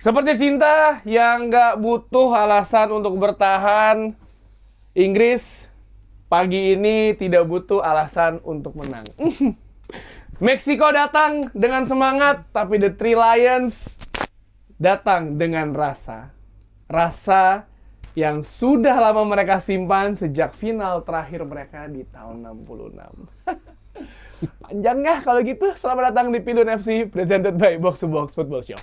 Seperti cinta yang nggak butuh alasan untuk bertahan, Inggris pagi ini tidak butuh alasan untuk menang. Meksiko datang dengan semangat, tapi The Three Lions datang dengan rasa. Rasa yang sudah lama mereka simpan sejak final terakhir mereka di tahun 66. Panjang ya kalau gitu. Selamat datang di Pidun FC, presented by Box to Box Football Show.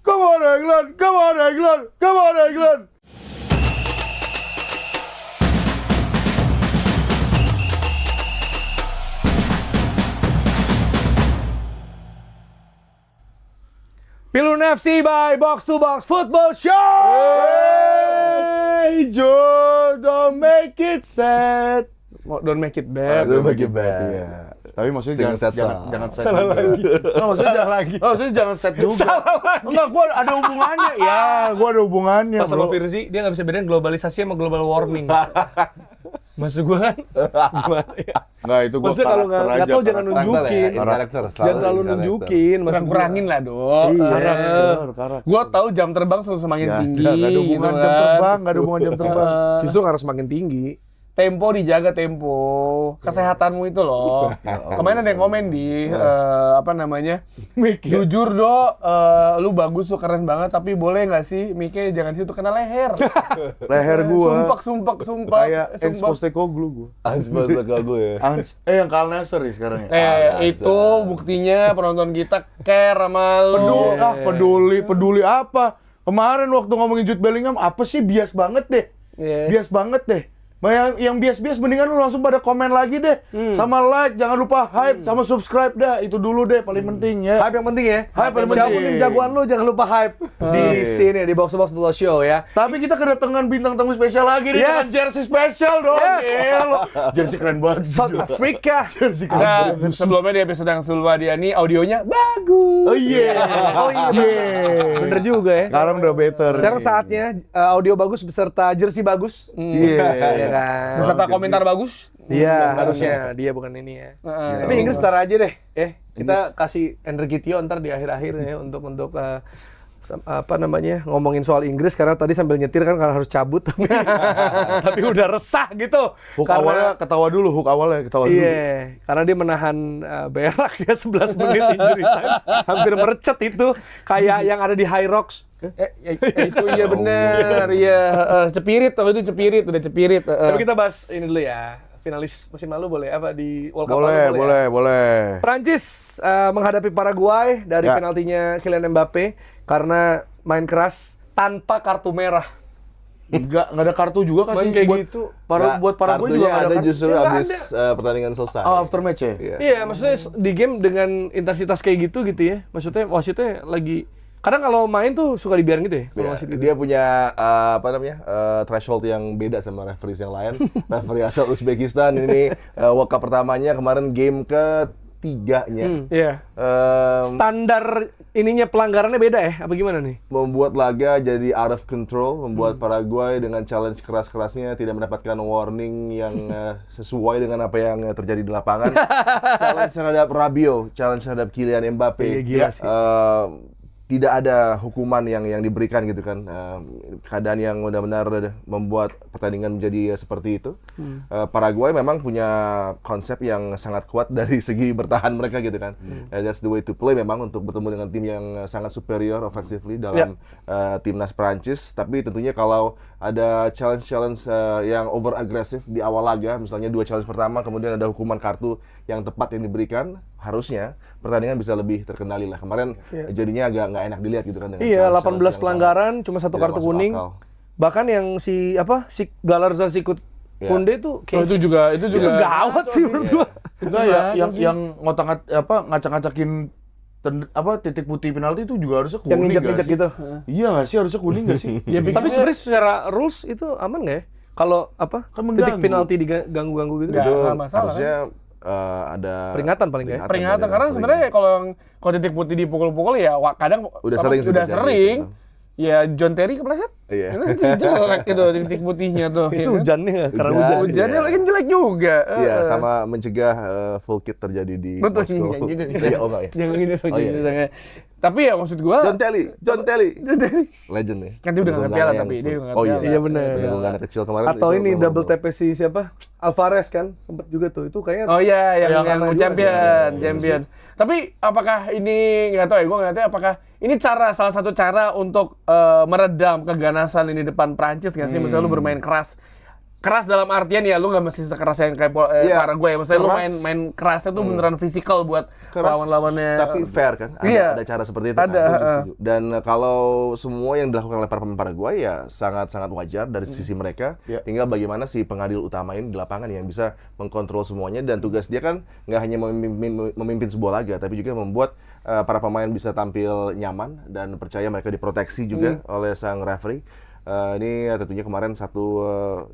Come on England! Come on England! Come on England! Pidun FC by Box to Box Football Show. Hey Joe, don't make it sad. Don't make it bad. Don't make it bad. Iya. Tapi maksudnya jangan sad. Salah lagi. Nggak, maksudnya jangan sad juga. Salah lagi. Enggak, gua ada hubungannya. Ya, gua ada hubungannya. Pas sama bro. Firzi, dia nggak bisa bedain globalisasi sama global warming. Maksud gue kan, gimana ya? Nggak, itu gua Maksudnya kalau nggak tahu jangan nunjukin. Jangan terlalu nunjukin. Kurang-kurangin lah, Dok. Karakter. Gua tahu jam terbang selalu semakin tinggi. Nggak ada hubungan gitu jam kan. terbang, nggak ada hubungan jam terbang. Justru harus semakin tinggi. Tempo dijaga, tempo. Kesehatanmu itu loh. Kemarin ada yang komen di apa namanya? Jujur Dok, lu bagus, lu keren banget, tapi boleh nggak sih mic-nya jangan situ kena leher. Leher gua. Sumpah. Kayak Ans Postecoglou gua. Ans Postecoglou ya. Yang Al Nassr ya sekarang ya. Itu buktinya penonton kita care sama lu. Peduli apa? Kemarin waktu ngomongin Jude Bellingham, apa sih bias banget deh. Iya. Bias banget deh. Yang bias-bias mendingan lu langsung pada komen lagi deh. Sama like, jangan lupa hype, sama subscribe dah. Itu dulu deh paling penting ya. Hype yang penting ya. Hype paling Siapapun penting. tim jagoan lu jangan lupa hype di sini di Box to Box Football Show ya. Tapi kita kedatangan bintang tamu spesial lagi nih dengan Yes. jersey spesial dong. Yes. Gila. Jersey keren banget. South Africa. Jersey keren Nah, banget. sebelumnya di episode yang sebelumnya ini audionya bagus. Oh iya. Bener juga ya. Sekarang udah better. Sekarang saatnya audio bagus beserta jersey bagus. Iya. Iya kan. Beserta komentar bagus. Iya, harusnya dia bukan ini ya. Tapi Inggris ntar aja deh. Kita kasih Enriquitio ntar di akhir-akhir ya untuk apa namanya ngomongin soal Inggris karena tadi sambil nyetir kan karena harus cabut tapi udah resah gitu. Hook awalnya ketawa dulu. Iya, karena dia menahan berak ya 11 menit injury time. Hampir merecet itu kayak yang ada di High Rocks. Itu iya bener, iya. Cepirit, udah cepirit. Tapi kita bahas ini dulu ya. Finalis musim lalu boleh apa di World Cup lalu Boleh. Prancis menghadapi Paraguay dari Ya. penaltinya Kylian Mbappe karena main keras tanpa kartu merah. Enggak ada kartu juga kasih Main kayak buat gitu. buat Paraguay Kartunya juga nggak ada kartu. justru Ya, nggak abis pertandingan selesai. Oh, after match ya? Iya, maksudnya di game dengan intensitas kayak gitu ya. Maksudnya wasitnya lagi kadang kalau main tuh suka dibiarin gitu ya. Kalau Ya, wasit gitu. dia punya threshold yang beda sama referees yang lain. Referee asal Uzbekistan ini World Cup pertamanya kemarin game ketiganya. Iya. Standar ininya pelanggarannya beda ya? Apa gimana nih? Membuat laga jadi out of control, membuat Paraguay dengan challenge keras-kerasnya tidak mendapatkan warning yang sesuai dengan apa yang terjadi di lapangan. Challenge terhadap Rabiot, challenge terhadap Kylian Mbappe. Iya, gila sih. Tidak ada hukuman yang diberikan gitu kan. Keadaan yang benar-benar membuat pertandingan menjadi seperti itu. Paraguay memang punya konsep yang sangat kuat dari segi bertahan mereka gitu kan. That's the way to play memang untuk bertemu dengan tim yang sangat superior offensively dalam timnas Prancis. Tapi tentunya kalau ada challenge yang over agresif di awal laga, misalnya 2 challenge pertama kemudian ada hukuman kartu yang tepat yang diberikan, harusnya pertandingan bisa lebih terkendali lah. Kemarin jadinya agak nggak enak dilihat gitu kan. Dengan Iya, challenge 18 pelanggaran cuma 1 tidak kartu masuk kuning. akal. Bahkan yang si Galarza Sikut Kunde tuh kayak itu juga itu gawat sih menurut gua. Enggak ya, yang ngacak-ngacakin titik putih penalti itu juga harusnya kuning. Yang injak-injak gitu. Iya nggak sih, harusnya kuning nggak sih? Tapi sebenarnya secara rules itu aman nggak ya? Kalau Kan titik mengganggu. penalti diganggu-ganggu gitu. Nggak. Itu masalah, harusnya ada Peringatan paling nggak ya? Peringatan dari karena referee. sebenarnya kalau titik putih dipukul-pukul ya kadang Udah sering sih udah terjadi, sering. gitu. Ya John Terry kepleset. Iya. Itu jelek itu titik putihnya tuh. Itu ya kan? hujannya karena Hujan. hujan. Hujannya lagi jelek juga. Iya, sama mencegah full kit terjadi di Betul, Moskow. jangan gitu. Iya, oh enggak ya? Jangan gitu, Oh, iya. jangan. Tapi ya maksud gua John Terry. Legend ya. Kan dia udah nggak piala tapi dia udah nggak Oh iya, piala. Iya bener. Yang anak kecil kemarin. Atau itu ini memang- double TP si siapa? Alvarez kan sempet juga tuh. Itu kayaknya Oh iya, yang karena juga champion. Tapi apakah ini nggak tahu ya, gue nggak tahu apakah ini salah satu cara untuk meredam keganasan ini depan Prancis nggak sih? Misalnya lu bermain keras dalam artian ya lu nggak mesti sekeras yang kayak Iya, Paraguay. Maksudnya lu keras. main kerasnya tuh beneran fisikal buat Keras, lawan-lawannya. tapi fair kan? Iya. Ada cara seperti itu. Ada, Aku setuju. Dan kalau semua yang dilakukan oleh para pemain Paraguay ya sangat-sangat wajar dari sisi mereka. Iya. Tinggal bagaimana si pengadil utama ini di lapangan yang bisa mengkontrol semuanya, dan tugas dia kan nggak hanya memimpin sebuah laga, tapi juga membuat para pemain bisa tampil nyaman dan percaya mereka diproteksi juga oleh sang referee. Ini tentunya kemarin satu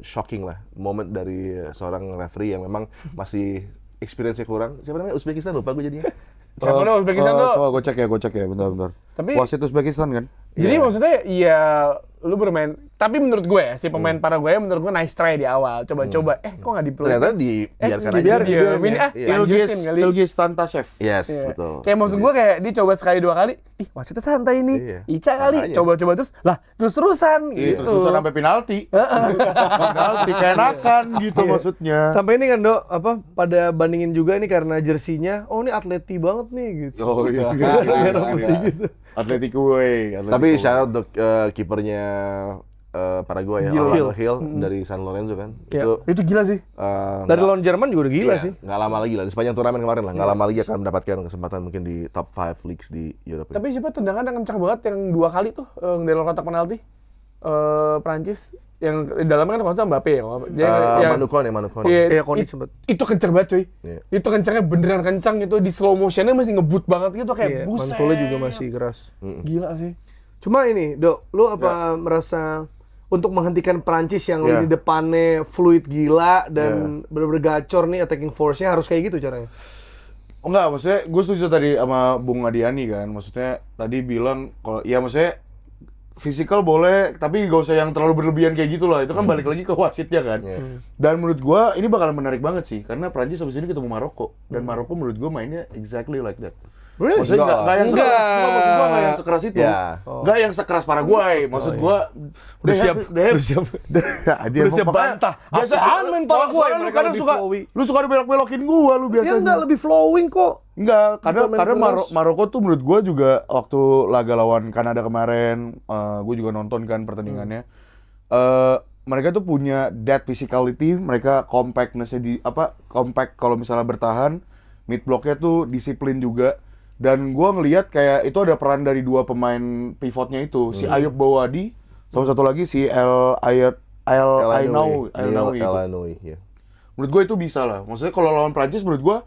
shocking lah moment dari seorang referee yang memang masih experience-nya kurang. Siapa namanya? Uzbekistan, lupa gue jadinya. Siapa tuh Uzbekistan tuh? Coba gue cek ya, bentar. Tapi- wasit Uzbekistan kan? Jadi maksudnya ya lu bermain, tapi menurut gue ya si pemain Paraguay menurut gue nice try di awal, coba-coba, kok nggak di Ternyata dibiarkan aja. dibiarin, lanjutin kali. Ilgis Tantashev. Yes, Iya. betul. Kayak maksud gue kayak dia coba sekali dua kali, wasitnya santai nih, Iya. Ica kali, Makanya. coba-coba terus-terusan Iya, gitu. terus sampai penalti. Penalti keenakan gitu maksudnya. sampai ini kan Dok, pada bandingin juga ini karena jersinya, oh ini atleti banget nih gitu. Oh iya. Atletico Way. Tapi shout out untuk kipernya Paraguay ya, Hill. Orlando Hill dari San Lorenzo kan. Iya. Itu gila sih. Dari lawan Jerman juga udah gila sih. Nggak lama lagi lah, di sepanjang turnamen kemarin lah, nggak lama lagi akan mendapatkan kesempatan mungkin di top 5 leagues di Eropa. Tapi siapa tendangan yang kencang banget yang dua kali tuh dari luar kotak penalti. Prancis yang di dalamnya kan kalau nggak salah Mbappe ya. Manukon. Iya, Konik sempet. Itu kenceng banget cuy. Iya. Itu kencengnya beneran kencang itu, di slow motionnya masih ngebut banget gitu kayak Iya, buset. mantulnya juga masih keras. Gila sih. Cuma ini, Dok, lu apa merasa untuk menghentikan Prancis yang Ya. lini depannya fluid gila dan bener-bener gacor nih attacking force-nya harus kayak gitu caranya? Oh enggak, maksudnya gue setuju tadi sama Bung Adiani kan. Maksudnya tadi bilang kalau ya maksudnya physical boleh, tapi gak usah yang terlalu berlebihan kayak gitu lah. Itu kan balik lagi ke wasitnya kan. Dan menurut gua ini bakal menarik banget sih, karena Prancis habis ini ketemu Maroko, dan Maroko menurut gua mainnya exactly like that. Really? Maksudnya nggak yang Enggak. sekeras, maksud gua nggak yang sekeras itu, Ya. nggak yang sekeras Paraguay. Maksud gua Udah siap. Dia Udah siap bantah. Apaan main Paraguay? Lu Mereka kadang lebih suka, flowy. lu suka dibelok-belokin gua lu Ya biasanya. enggak, lebih flowing kok. Enggak, karena Bukan main keras. Maroko tuh menurut gua juga waktu laga lawan Kanada kemarin, gua juga nonton kan pertandingannya. Mereka tuh punya that physicality, mereka compactness-nya compact kalau misalnya bertahan, mid block-nya tuh disiplin juga. Dan gua ngelihat kayak itu ada peran dari dua pemain pivotnya itu, si Ayub Bawadi sama satu lagi si El Ainaoui gitu. Elanoui, ya. Menurut gue itu bisa lah. Maksudnya kalau lawan Prancis menurut gue,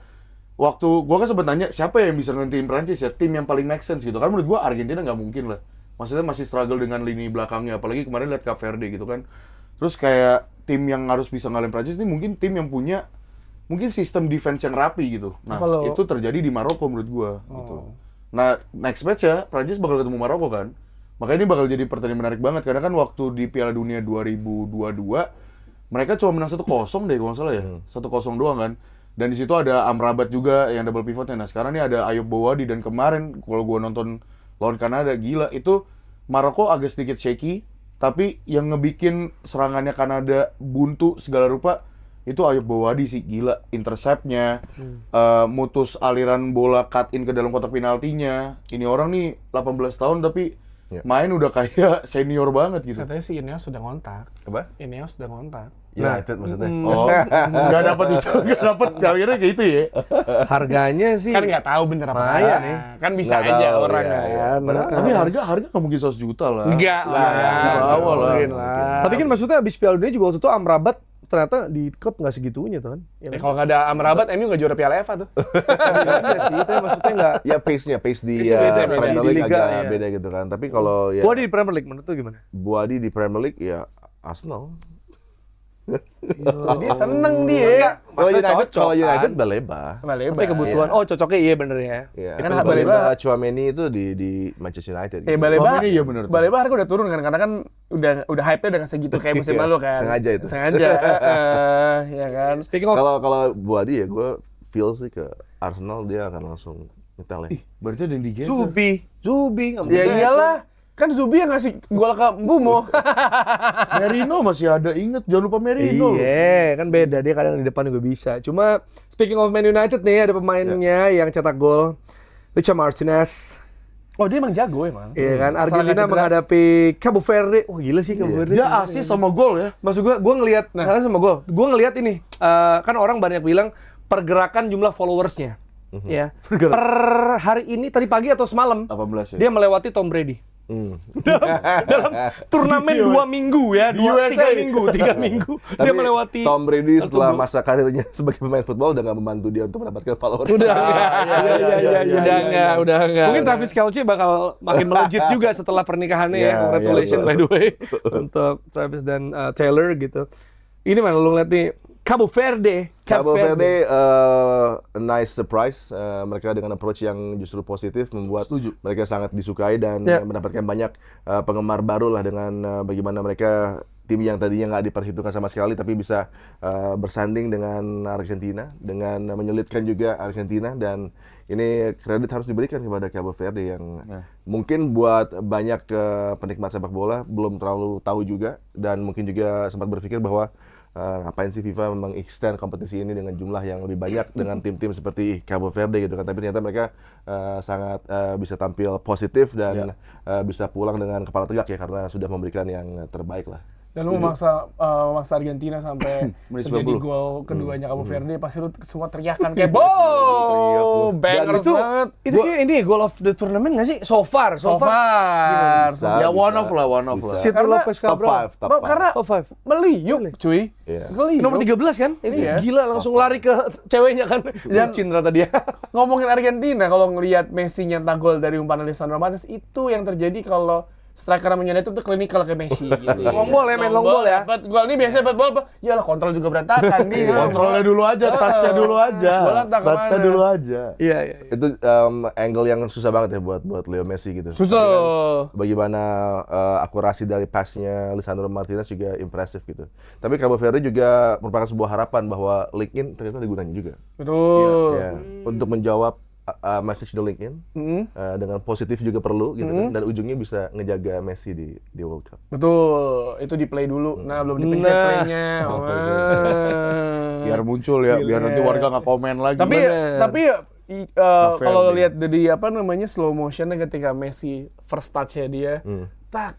waktu gue kan sempet nanya siapa yang bisa ngentiin Prancis ya, tim yang paling make sense gitu kan. Menurut gue Argentina nggak mungkin lah. Maksudnya masih struggle dengan lini belakangnya, apalagi kemarin lihat Cape Verde gitu kan. Terus kayak tim yang harus bisa ngalahin Prancis ini mungkin tim yang punya mungkin sistem defense yang rapi gitu. Nah, Kalau- itu terjadi di Maroko menurut gue gitu. Nah, next match ya Prancis bakal ketemu Maroko kan. Makanya ini bakal jadi pertandingan menarik banget karena kan waktu di Piala Dunia 2022 mereka cuma menang 1-0 deh kalau nggak salah ya. 1-0 doang kan. Dan di situ ada Amrabat juga yang double pivotnya. Nah, sekarang ini ada Ayub Bawadi, dan kemarin kalau gua nonton lawan Kanada, gila itu Maroko agak sedikit shaky, tapi yang ngebikin serangannya Kanada buntu segala rupa itu Ayub Bawadi sih, gila interceptnya, mutus aliran bola cut in ke dalam kotak penaltinya. Ini orang nih 18 tahun tapi main udah kayak senior banget gitu. Katanya si Ineos sudah ngontak. Apa? Ineos sudah ngontak. United maksudnya. Oh, nggak dapat itu, nggak dapat, akhirnya kayak itu ya. Harganya sih Kan nggak tahu bener apa Lumayan enggak nih. Kan bisa Nggak aja tahu, orang iya, iya. kan. Padahal- Tapi harga nggak mungkin 100 juta lah. Enggak lah. di bawah lah. Mungkin lah. Tapi kan maksudnya abis Piala Dunia juga waktu itu Amrabat ternyata di klub nggak segitunya tuh kan. Ya, Ya, kalau nggak ada Amrabat, MU nggak juara Piala FA tuh. iya sih, tapi maksudnya nggak. Ya pace di Pace-nya, Premier di League Liga, agak iya. beda gitu kan. Tapi kalau ya Gua di Premier League menurut tuh gimana? Buadi di Premier League ya Arsenal. Dia seneng dia. Kalau Masa United, cocok, kalau United kan? Baleba. Tapi kebutuhan, oh cocoknya iya bener ya. Ya, Kan kan Baleba- Baleba Chouameni itu di Manchester United. Eh gitu. Baleba, Ini iya bener tuh. Baleba harga udah turun kan, karena kan udah hype-nya udah nggak segitu kayak musim Iya, lalu kan. sengaja itu. Sengaja, ya kan. Speaking of Kalau Buadi ya gue feel sih ke Arsenal dia akan langsung nyetel ya. Berarti ada yang digeser. Zubi nggak Ya iyalah. Kan Zubi yang ngasih gol ke Bumo. Merino masih ada, inget, jangan lupa Merino. Iya, kan beda, dia kadang di depan juga bisa. Cuma speaking of Man United nih, ada pemainnya yang cetak gol, Licha Martinez. Oh, dia emang jago emang. Iya kan, Asal Argentina nggak cedera. menghadapi Cabo Verde. Wah gila sih Cabo Verde. Dia asis sama gol ya. Maksud gua ngelihat sama gol. Gua ngelihat ini. Kan orang banyak bilang pergerakan jumlah followersnya. Ya. Per hari ini tadi pagi atau semalam 18 ya. dia melewati Tom Brady. dalam turnamen 2 minggu ya, 3 minggu dia Tapi melewati Tom Brady setelah gol. masa karirnya sebagai pemain football udah nggak membantu dia untuk mendapatkan followers. Udah enggak. Mungkin Travis Kelce bakal makin melejit juga setelah pernikahannya ya. Iya, Congratulations iya, by the way untuk Travis dan Taylor gitu. Ini mana lu ngeliat nih Cabo Verde. Cabo Verde a nice surprise. Mereka dengan approach yang justru positif membuat mereka sangat disukai dan mendapatkan banyak penggemar baru lah dengan bagaimana mereka tim yang tadinya nggak diperhitungkan sama sekali tapi bisa bersanding dengan Argentina dengan menyulitkan juga Argentina, dan ini kredit harus diberikan kepada Cabo Verde yang mungkin buat banyak penikmat sepak bola belum terlalu tahu juga, dan mungkin juga sempat berpikir bahwa ngapain sih FIFA memang extend kompetisi ini dengan jumlah yang lebih banyak dengan tim-tim seperti Cabo Verde gitu kan, tapi ternyata mereka sangat bisa tampil positif dan bisa pulang dengan kepala tegak ya karena sudah memberikan yang terbaik lah. Dan lu memaksa Argentina sampai Menit terjadi 90. gol keduanya Cabo Verde, pasti lu semua teriakan kayak wow, bangers banget. Itu kayak ini goal of the tournament nggak sih? So far. So far. Bisa, Ya one bisa, of lah. bisa. Sidney Karena Lopez Top Cabral. 5, top 5. Karena Top 5. meliuk, cuy. Iya. Meliuk. Nomor 13 kan? Itu Iya. gila langsung lari ke ceweknya kan. Dan cinta dia. Ngomongin Argentina, kalau ngelihat Messi nyetak gol dari umpan Lisandro Martinez, itu yang terjadi kalau striker namanya itu tuh klinikal kayak Messi gitu. Long ball ya, main long ball ya. Dapat gol nih biasanya dapat bola, ya lah kontrol juga berantakan nih. Kontrolnya dulu aja, touch-nya dulu aja. Bola entah kemana. Touch-nya dulu aja. Iya. Itu angle yang susah banget ya buat Leo Messi gitu. Susah. Bagaimana akurasi dari passnya Lisandro Martinez juga impresif gitu. Tapi Cabo Verde juga merupakan sebuah harapan bahwa LinkedIn ternyata ada gunanya juga. Betul. Ya, untuk menjawab message di LinkedIn dengan positif juga perlu gitu kan, dan ujungnya bisa ngejaga Messi di World Cup. Betul. Itu di play dulu. Nah, belum dipencet playnya. Biar muncul ya, biar nanti warga nggak komen lagi. Tapi Verde. kalau lihat dari apa namanya slow motionnya ketika Messi first touch-nya dia, tak.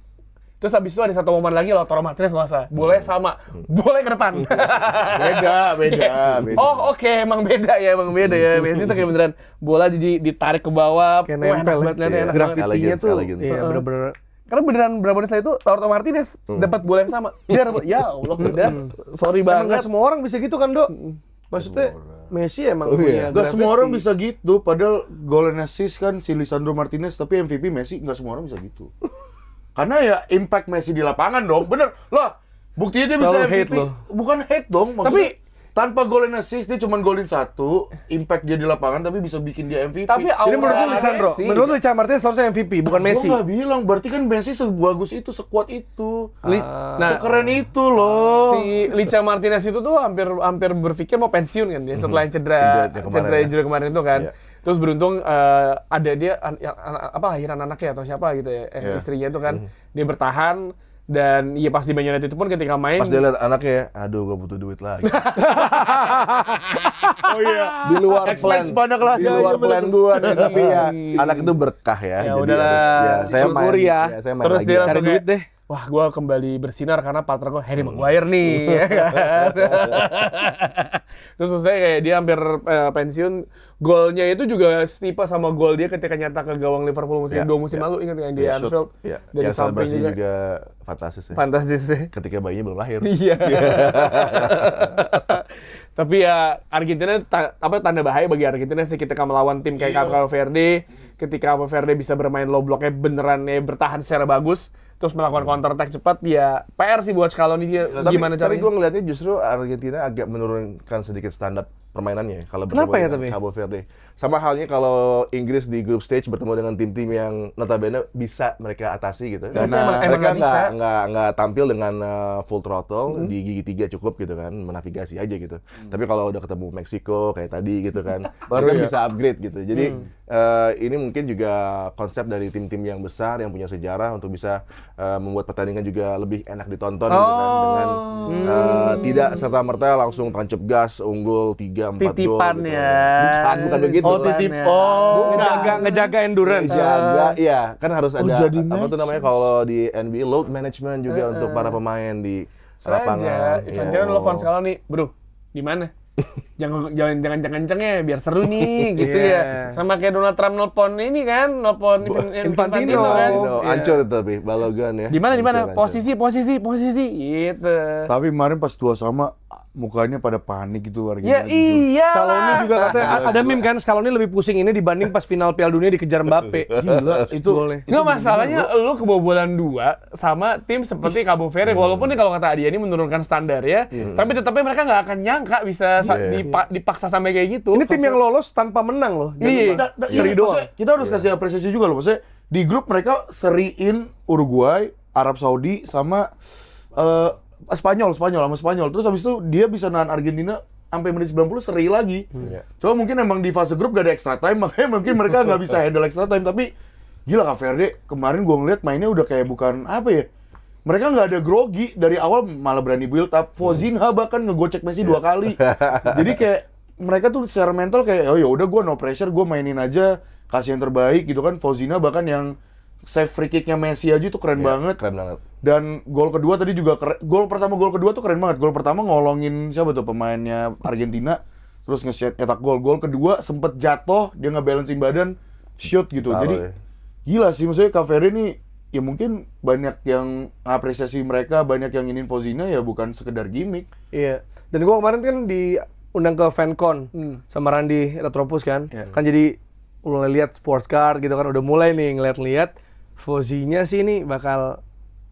Terus habis itu ada satu momen lagi Lautaro Martinez masa bolanya sama, bola ke depan. beda. Oh oke, emang beda ya. Messi itu kayak beneran bola ditarik ke bawah, Kayak nempel enak banget, liatnya enak banget. Grafitinya tuh. Elegance. Iya, bener-bener. Karena beneran berapa menit setelah itu Lautaro Martinez dapat bola yang sama. Dia dapat, ya Allah udah, sorry Emang banget. nggak semua orang bisa gitu kan, Dok? Maksudnya Messi emang punya Gak semua orang gravity. bisa gitu, padahal goal and assist kan si Lisandro Martinez, tapi MVP Messi nggak semua orang bisa gitu. Karena ya impact Messi di lapangan dong, bener lah. Buktinya dia bisa Terlalu hate MVP. loh. Bukan hate dong, maksudnya tanpa goal and assist dia cuma golin satu, impact dia di lapangan tapi bisa bikin dia MVP. Tapi Jadi menurut lu aura Lisandro, Messi. menurut lu Licha Martinez harusnya MVP, bukan Messi. Gua nggak bilang, berarti kan Messi sebagus itu, sekuat itu, Nah, sekeren itu loh. si Licha Martinez itu tuh hampir berpikir mau pensiun kan dia setelah yang cedera injury kemarin itu kan. Iya. Terus beruntung ada dia lahiran anaknya atau siapa gitu ya, istrinya itu kan dia bertahan, dan ya pas di Man United itu pun ketika main Pas dia lihat anaknya, aduh gue butuh duit lagi. Oh iya. Di luar plan, Expense banyak lah. di luar plan gue nih, tapi ya anak itu berkah ya. Ya jadi udahlah, harus, ya, saya main, syukuri ya. saya main terus lagi. dia Cari langsung duit kayak, deh. wah gue kembali bersinar karena partner gue Harry Maguire nih. Ya kan? Terus maksudnya kayak dia hampir pensiun, golnya itu juga setipe sama gol dia ketika nyetak ke gawang Liverpool musim Ya, 2 musim ya. lalu, ingat yang di Ya, shoot. Anfield. Ya, Dari yang samping selebrasi juga. juga fantastis ya. Fantastis deh. Ketika bayinya belum lahir. Iya. Tapi ya Argentina tanda bahaya bagi Argentina sih ketika melawan tim kayak Cabo Verde, ketika Cabo Verde bisa bermain low blocknya beneran bertahan secara bagus, terus melakukan counter attack cepat, ya PR sih buat Scaloni dia gimana Tapi caranya. gue ngelihatnya justru Argentina agak menurunkan sedikit standar permainannya kalau Kenapa ya, bertemu tapi? dengan Cabo Verde. Sama halnya kalau Inggris di group stage bertemu dengan tim-tim yang notabene bisa mereka atasi gitu. Dan emang mereka nggak bisa. nggak tampil dengan full throttle di gigi 3 cukup gitu kan, menavigasi aja gitu. Tapi kalau udah ketemu Meksiko kayak tadi gitu kan, mereka bisa upgrade gitu. Jadi ini mungkin juga konsep dari tim-tim yang besar yang punya sejarah untuk bisa membuat pertandingan juga lebih enak ditonton gitu kan, dengan tidak serta-merta langsung tancap gas unggul 3-4 gol. Titipan gitu. ya. Bukan begitu. Oh, titip. Oh. Ngejaga endurance. Jaga, iya kan harus ada jadi apa tuh namanya kalau di NBA load management juga untuk para pemain di lapangan. Sengaja, Ivan Jordan nelfon Scaloni, bro, di mana? jangan kenceng-kencengnya biar seru nih gitu ya. Sama kayak Donald Trump nelpon ini kan, nelpon Infantino kan. Hancur tapi Balogan ya. Di mana Hancur. posisi gitu. Tapi kemarin pas 2-sama mukanya pada panik gitu Ya Argentina. iya. Scaloni juga katanya ada meme kan, Scaloni lebih pusing ini dibanding pas final Piala Dunia dikejar Mbappe. Gila, itu Golnya. Nggak, masalahnya lu kebobolan 2 sama tim seperti Cabo Verde. Walaupun nih kalau kata Adia ini menurunkan standar ya, tapi tetapnya mereka nggak akan nyangka bisa dipaksa sampai kayak gitu. Ini tim yang lolos tanpa menang loh. Iya. Seri doang. Maksudnya, kita harus kasih apresiasi juga loh. Maksudnya di grup mereka seriin Uruguay, Arab Saudi sama Spanyol. Terus habis itu dia bisa nahan Argentina sampai menit 90 seri lagi. Coba mungkin emang di fase grup gak ada extra time, makanya mungkin mereka nggak bisa handle extra time. Tapi gila Kak Verde, kemarin gua ngeliat mainnya udah kayak bukan apa ya. Mereka nggak ada grogi dari awal, malah berani build up. Fozinha bahkan ngegocek Messi 2 kali. Jadi kayak mereka tuh secara mental kayak oh ya udah gua no pressure, gua mainin aja, kasih yang terbaik gitu kan. Fozinha bahkan yang save free kick-nya Messi aja itu keren banget. Keren banget. Dan gol kedua tadi juga keren. Gol kedua tuh keren banget. Gol pertama ngolongin siapa tuh pemainnya Argentina, terus nyetak gol. Gol kedua sempet jatuh, dia nge-balancing badan, shoot gitu. Parah, Jadi ya. gila sih, maksudnya Kak Ferry nih ya mungkin banyak yang apresiasi mereka, banyak yang ingin Fozinha ya bukan sekedar gimmick. Iya. Dan gua kemarin kan diundang ke FanCon sama Randy Retropus kan. Kan jadi mulai lihat sports car gitu kan, udah mulai nih ngeliat-liat Fozinha sih ini bakal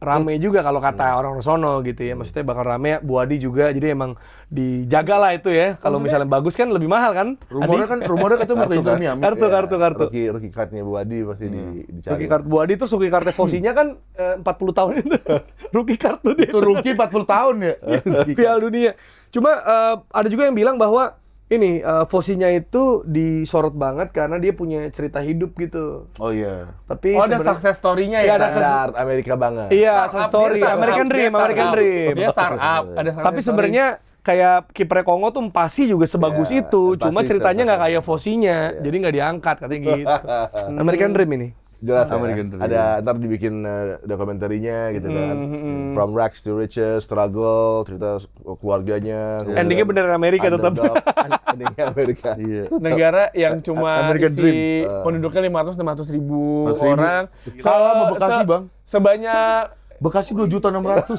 rame juga kalau kata orang sono gitu ya. Maksudnya bakal rame, Buadi juga. Jadi emang dijaga lah itu ya. Kalau misalnya bagus kan lebih mahal kan. Rumornya katanya mau ke Inter Miami. Kartu. Rookie card-nya Bu Adi pasti dicari. Rookie card Buadi tuh rookie cardnya Fozinha kan 40 tahun itu. Rookie card tuh dia. Itu rookie 40 tahun ya. Piala Dunia. Cuma ada juga yang bilang bahwa ini Fozinha itu disorot banget karena dia punya cerita hidup gitu. Oh iya. Tapi Oh, ada sebenarnya- success story-nya Iya, ya. ada Standar Amerika banget. Iya, Startup, story dia startup, American dia Dream, startup. American Dream. Dia startup, ada success Tapi story. sebenarnya kayak kiper Kongo tuh Mpasi juga sebagus Iya, itu, cuma Mpasi ceritanya nggak kayak sensasi. Fozinha, jadi nggak diangkat katanya gitu. American Dream ini. Jelas ya. American Dream. Ada ntar dibikin dokumentarinya gitu kan. From rags to riches, struggle, cerita keluarganya. kemudian Endingnya beneran Amerika tetap. underdog, endingnya Amerika. Iya. Negara yang cuma American isi Dream. penduduknya 500-600 ribu 500.000. orang. Salah sama Bekasi, Bang. Sebanyak Bekasi 2.600.000.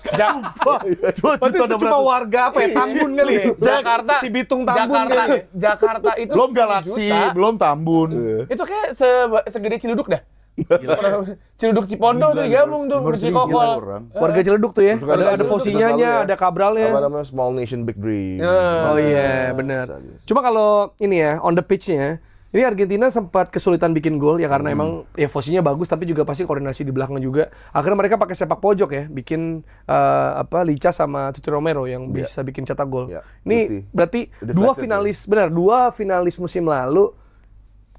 Sumpah. 2.600.000. Berarti itu cuma warga apa ya? Tambun kali ya? Jakarta, Si Bitung Tambun Jakarta, kali ya? Jakarta itu Belum 10 Galaksi, juta. belum Tambun. Itu kayak segede Ciledug dah. Ciledug Cipondo tuh digabung tuh, Cikokol. Warga Ciledug tuh ya. Ada Fozinhanya, ada Kabralnya. Apa namanya? Small nation big dream. Oh iya, benar. Cuma kalau ini ya, on the pitch-nya, ini Argentina sempat kesulitan bikin gol ya karena emang ya Fozinha bagus tapi juga pasti koordinasi di belakang juga. Akhirnya mereka pakai sepak pojok ya, bikin Licha sama Cuti Romero yang bisa bikin cetak gol. Iya, Ini berarti Deflected dua finalis musim lalu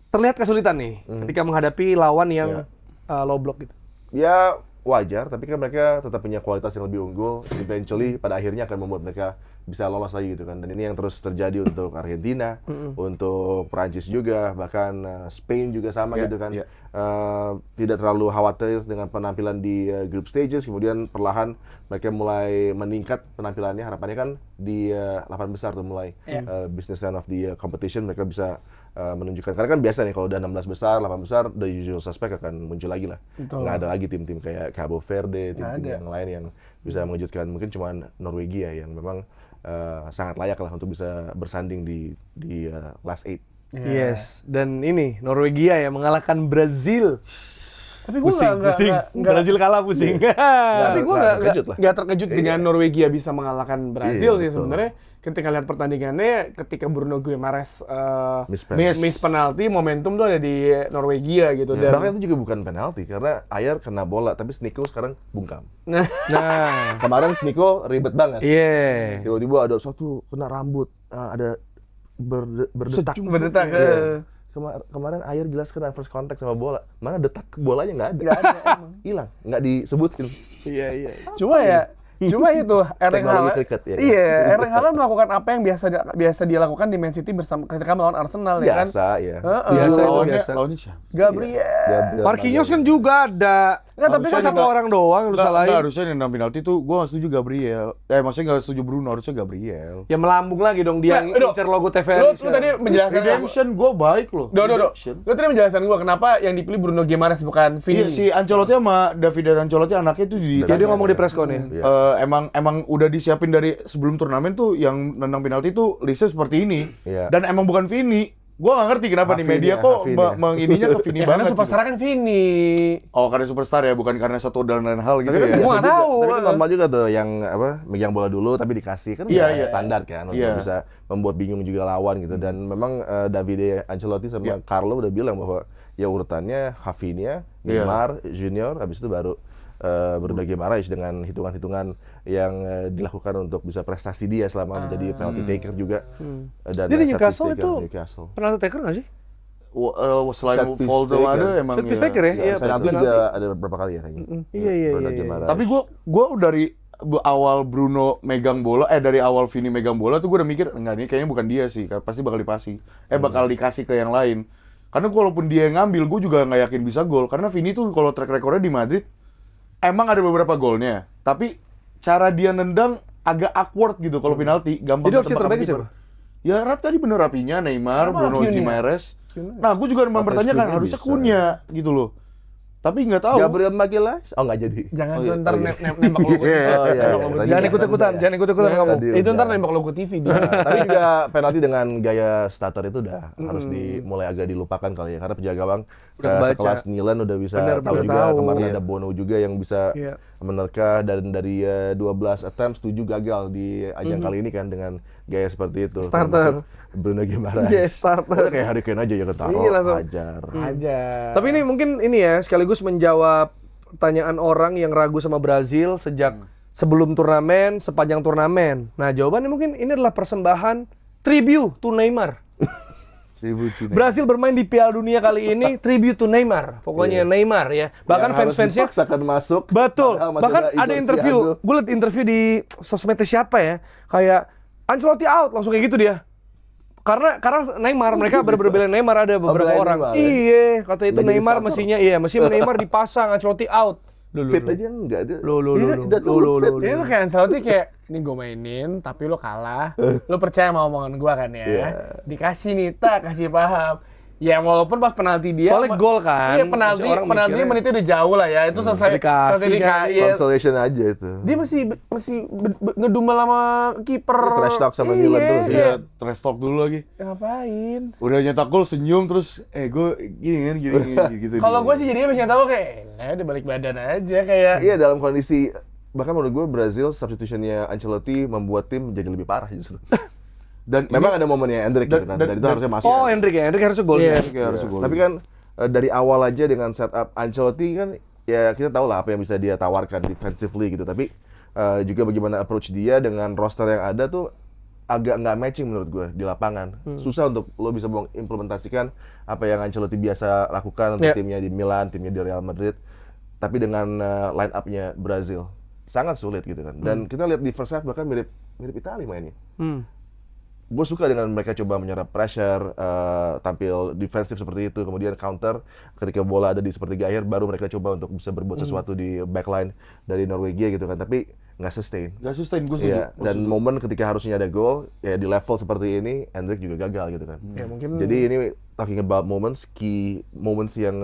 terlihat kesulitan nih ketika menghadapi lawan yang low block gitu. Ya wajar, tapi kan mereka tetap punya kualitas yang lebih unggul. Eventually pada akhirnya akan membuat mereka bisa lolos lagi gitu kan. Dan ini yang terus terjadi untuk Argentina, untuk Prancis juga, bahkan Spain juga sama gitu kan. Tidak terlalu khawatir dengan penampilan di group stages, kemudian perlahan mereka mulai meningkat penampilannya. Harapannya kan di 8 besar tuh mulai business end of the competition mereka bisa menunjukkan. Karena kan biasa nih kalau udah 16 besar, 8 besar, the usual suspect akan muncul lagi lah. Nggak ada lagi tim-tim kayak Cabo Verde, tim-tim yang lain yang bisa mengejutkan. Mungkin cuma Norwegia yang memang sangat layak lah untuk bisa bersanding di last 8. Yes, dan ini Norwegia ya mengalahkan Brazil. Tapi gue nggak Brazil kalah pusing. tapi gue Nggak terkejut lah. nggak terkejut dengan Norwegia bisa mengalahkan Brazil sih betul. sebenarnya. Ketika lihat pertandingannya, ketika Bruno Guimaraes Miss penalti, momentum tuh ada di Norwegia gitu. Dan Bahkan itu juga bukan penalti karena Ayer kena bola, tapi Sniko sekarang bungkam. Nah, Kemarin Sniko ribet banget. iya. Tiba-tiba ada satu kena rambut, ada berdetak. berdetak. Iya. kemarin Ayer jelaskan first contact sama bola. Mana detak bolanya nggak ada. emang. Hilang, nggak disebutin. Iya. Cuma itu Erling Teknologi Haaland. kriket, ya. Iya, Erling Haaland melakukan apa yang biasa dia lakukan di Man City bersama ketika melawan Arsenal ya kan. Biasa ya. Biasa itu Lawannya biasa. siapa? Gabriel. Marquinhos kan juga ada. Nggak, tapi kan satu orang doang yang lu salahin. Nggak, harusnya yang nendang penalti tuh gue nggak setuju Gabriel. Maksudnya nggak setuju Bruno, harusnya Gabriel. Ya melambung lagi dong dia Nggak, ngincer logo Lu TVRI. tadi menjelaskan Redemption gue baik loh. Redemption. Lu tadi menjelaskan gua kenapa yang dipilih Bruno Guimaraes bukan Iya, Vini. si Ancelotti sama David Ancelotti anaknya itu di Jadi ngomong di press con ya. emang udah disiapin dari sebelum turnamen tuh yang nendang penalti tuh listnya seperti ini. Iya. Dan emang bukan Vini. Gua nggak ngerti kenapa di Hafinya, media kok Hafinya. mengininya ke Vini Ya, karena banget. superstar kan Vini. Gitu. Oh, karena superstar ya, bukan karena satu dan lain hal gitu Tapi kan ya. Gua nggak tahu. Tapi kan normal juga tuh yang megang bola dulu tapi dikasih kan Iya, udah iya. standar kan untuk Iya. bisa membuat bingung juga lawan gitu. Dan memang Davide Ancelotti sama Carlo udah bilang bahwa ya urutannya Hafinia, Neymar, Junior, habis itu baru Bruno Guimaraes dengan hitungan-hitungan yang dilakukan untuk bisa prestasi dia selama menjadi penalty taker juga. Dan Dia di set Newcastle piece taker itu Newcastle. penalti taker nggak sih? Selain Set piece Voldem taker. ada emang Set piece ya. taker ya? Iya, Penalti penalti. juga ada beberapa kali ya kayaknya. Iya. Bruno Guimaraes. Tapi gua dari awal Bruno megang bola, dari awal Vini megang bola tuh gue udah mikir enggak, ini kayaknya bukan dia sih, pasti bakal dipasing. Bakal dikasih ke yang lain. Karena walaupun dia yang ngambil, gue juga nggak yakin bisa gol. Karena Vini tuh kalau track recordnya di Madrid emang ada beberapa golnya, tapi cara dia nendang agak awkward gitu kalau penalti, gampang Jadi opsi ketebak terbaik sama siapa? kiper. Ya Rap tadi bener Rapinya, Neymar, Kenapa Bruno Cunha? Guimaraes. Nah, gue juga mempertanyakan Cunha harusnya bisa. Cunha gitu loh. Tapi nggak tahu. Gabriel Magalhaes? Oh nggak jadi. Jangan Oh, tuh iya. ntar Oh, iya. nembak logo. Oh, iya, nembak iya. logo Tadi TV. Jangan ikut-ikutan, ya. jangan ikut-ikutan kamu. Tadi Itu ntar udah. nembak logo TV dia. Tapi juga penalti dengan gaya starter itu udah harus dimulai agak dilupakan kali ya, karena penjaga gawang Udah kebaca. sekelas Nilan udah bisa Bener, tahu bener juga. tahu. Kemarin Iya. ada Bono juga yang bisa Iya. menerka, dan dari 12 attempts 7 gagal di ajang kali ini kan dengan gaya seperti itu. Starter. Termasuk Bruno Guimaraes. Gaya starter. Udah kayak Harry Kane aja ya ketaruh, Iya, langsung. hajar. Aja. Tapi ini mungkin ini ya sekaligus menjawab pertanyaan orang yang ragu sama Brazil sejak sebelum turnamen, sepanjang turnamen. Nah, jawabannya mungkin ini adalah persembahan tribute to Neymar. Brasil bermain di Piala Dunia kali ini tribute to Neymar. Pokoknya Neymar ya. Bahkan Yang harus fans-fansnya dipaksakan masuk. betul. padahal masih Bahkan ada Igor interview, Thiago. gue liat interview di sosmednya siapa ya, kayak Ancelotti out, langsung kayak gitu dia. Karena Neymar, mereka berbeda Neymar, ada beberapa belain orang. Neymar, ya? Iya, kata itu Nggak jadi Neymar starter. mestinya Neymar dipasang, Ancelotti out. Fit aja enggak ada. Lo. Ini tuh kayak Ancelotti kayak, ini gue mainin, tapi lo kalah. Lo percaya sama omongan gue kan ya? Iya. Dikasih nih, kasih paham. Ya walaupun pas penalti dia... Soalnya gol kan. Iya, Masih orang penalti mikirnya- menitnya udah jauh lah ya. Itu selesai. Dikasih selesai kan. iya. Consolation aja itu. Dia masih ngedumel sama kiper. Trash talk sama Iya, Milan terus, kayak, Iya, trash talk dulu lagi. ngapain? Udah nyetak gol senyum terus gue gini kan gini gitu. Kalau gue sih jadinya masih tahu kayak, udah balik badan aja kayak. Iya, dalam kondisi, bahkan menurut gue Brazil substitutionnya Ancelotti membuat tim jadi lebih parah justru. dan Memang ada momennya Endrick gitu kan, dan itu harusnya masuk. Oh, Hendrik harusnya gol. Iya. harus gol. Tapi kan dari awal aja dengan setup Ancelotti kan, ya kita tahu lah apa yang bisa dia tawarkan defensively gitu. Tapi juga bagaimana approach dia dengan roster yang ada tuh agak nggak matching menurut gue di lapangan. Susah untuk lo bisa mengimplementasikan apa yang Ancelotti biasa lakukan untuk Yeah. timnya di Milan, timnya di Real Madrid. Tapi dengan line up-nya Brazil sangat sulit gitu kan. Dan kita lihat di first half bahkan mirip Italia mainnya. Gue suka dengan mereka coba menyerap pressure, tampil defensif seperti itu, kemudian counter ketika bola ada di sepertiga akhir, baru mereka coba untuk bisa berbuat sesuatu di backline dari Norwegia gitu kan, tapi nggak sustain. Gak sustain gue setuju. Iya, dan momen ketika harusnya ada gol, ya di level seperti ini, Endrick juga gagal gitu kan. Ya mungkin. Jadi ini talking about moments, key moments yang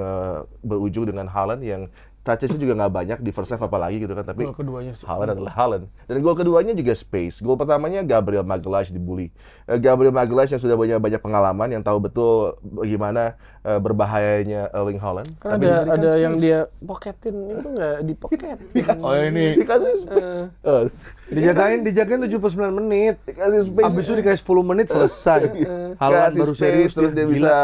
berujung dengan Haaland yang touches-nya juga nggak banyak di first half apalagi gitu kan, tapi Gol keduanya sih. Haaland adalah Haaland. Dan gol keduanya juga space. Gol pertamanya Gabriel Magalhaes dibully. Gabriel Magalhaes yang sudah banyak pengalaman, yang tahu betul bagaimana berbahayanya Erling Haaland. Kan Tapi diberikan ada space. yang dia poketin itu nggak di pocket. dikasih, Oh, ini. dikasih space. Dijagain 79 menit. Dikasih space. Abis itu dikasih 10 menit selesai. Haaland Kasih baru space, serius terus dia gila. bisa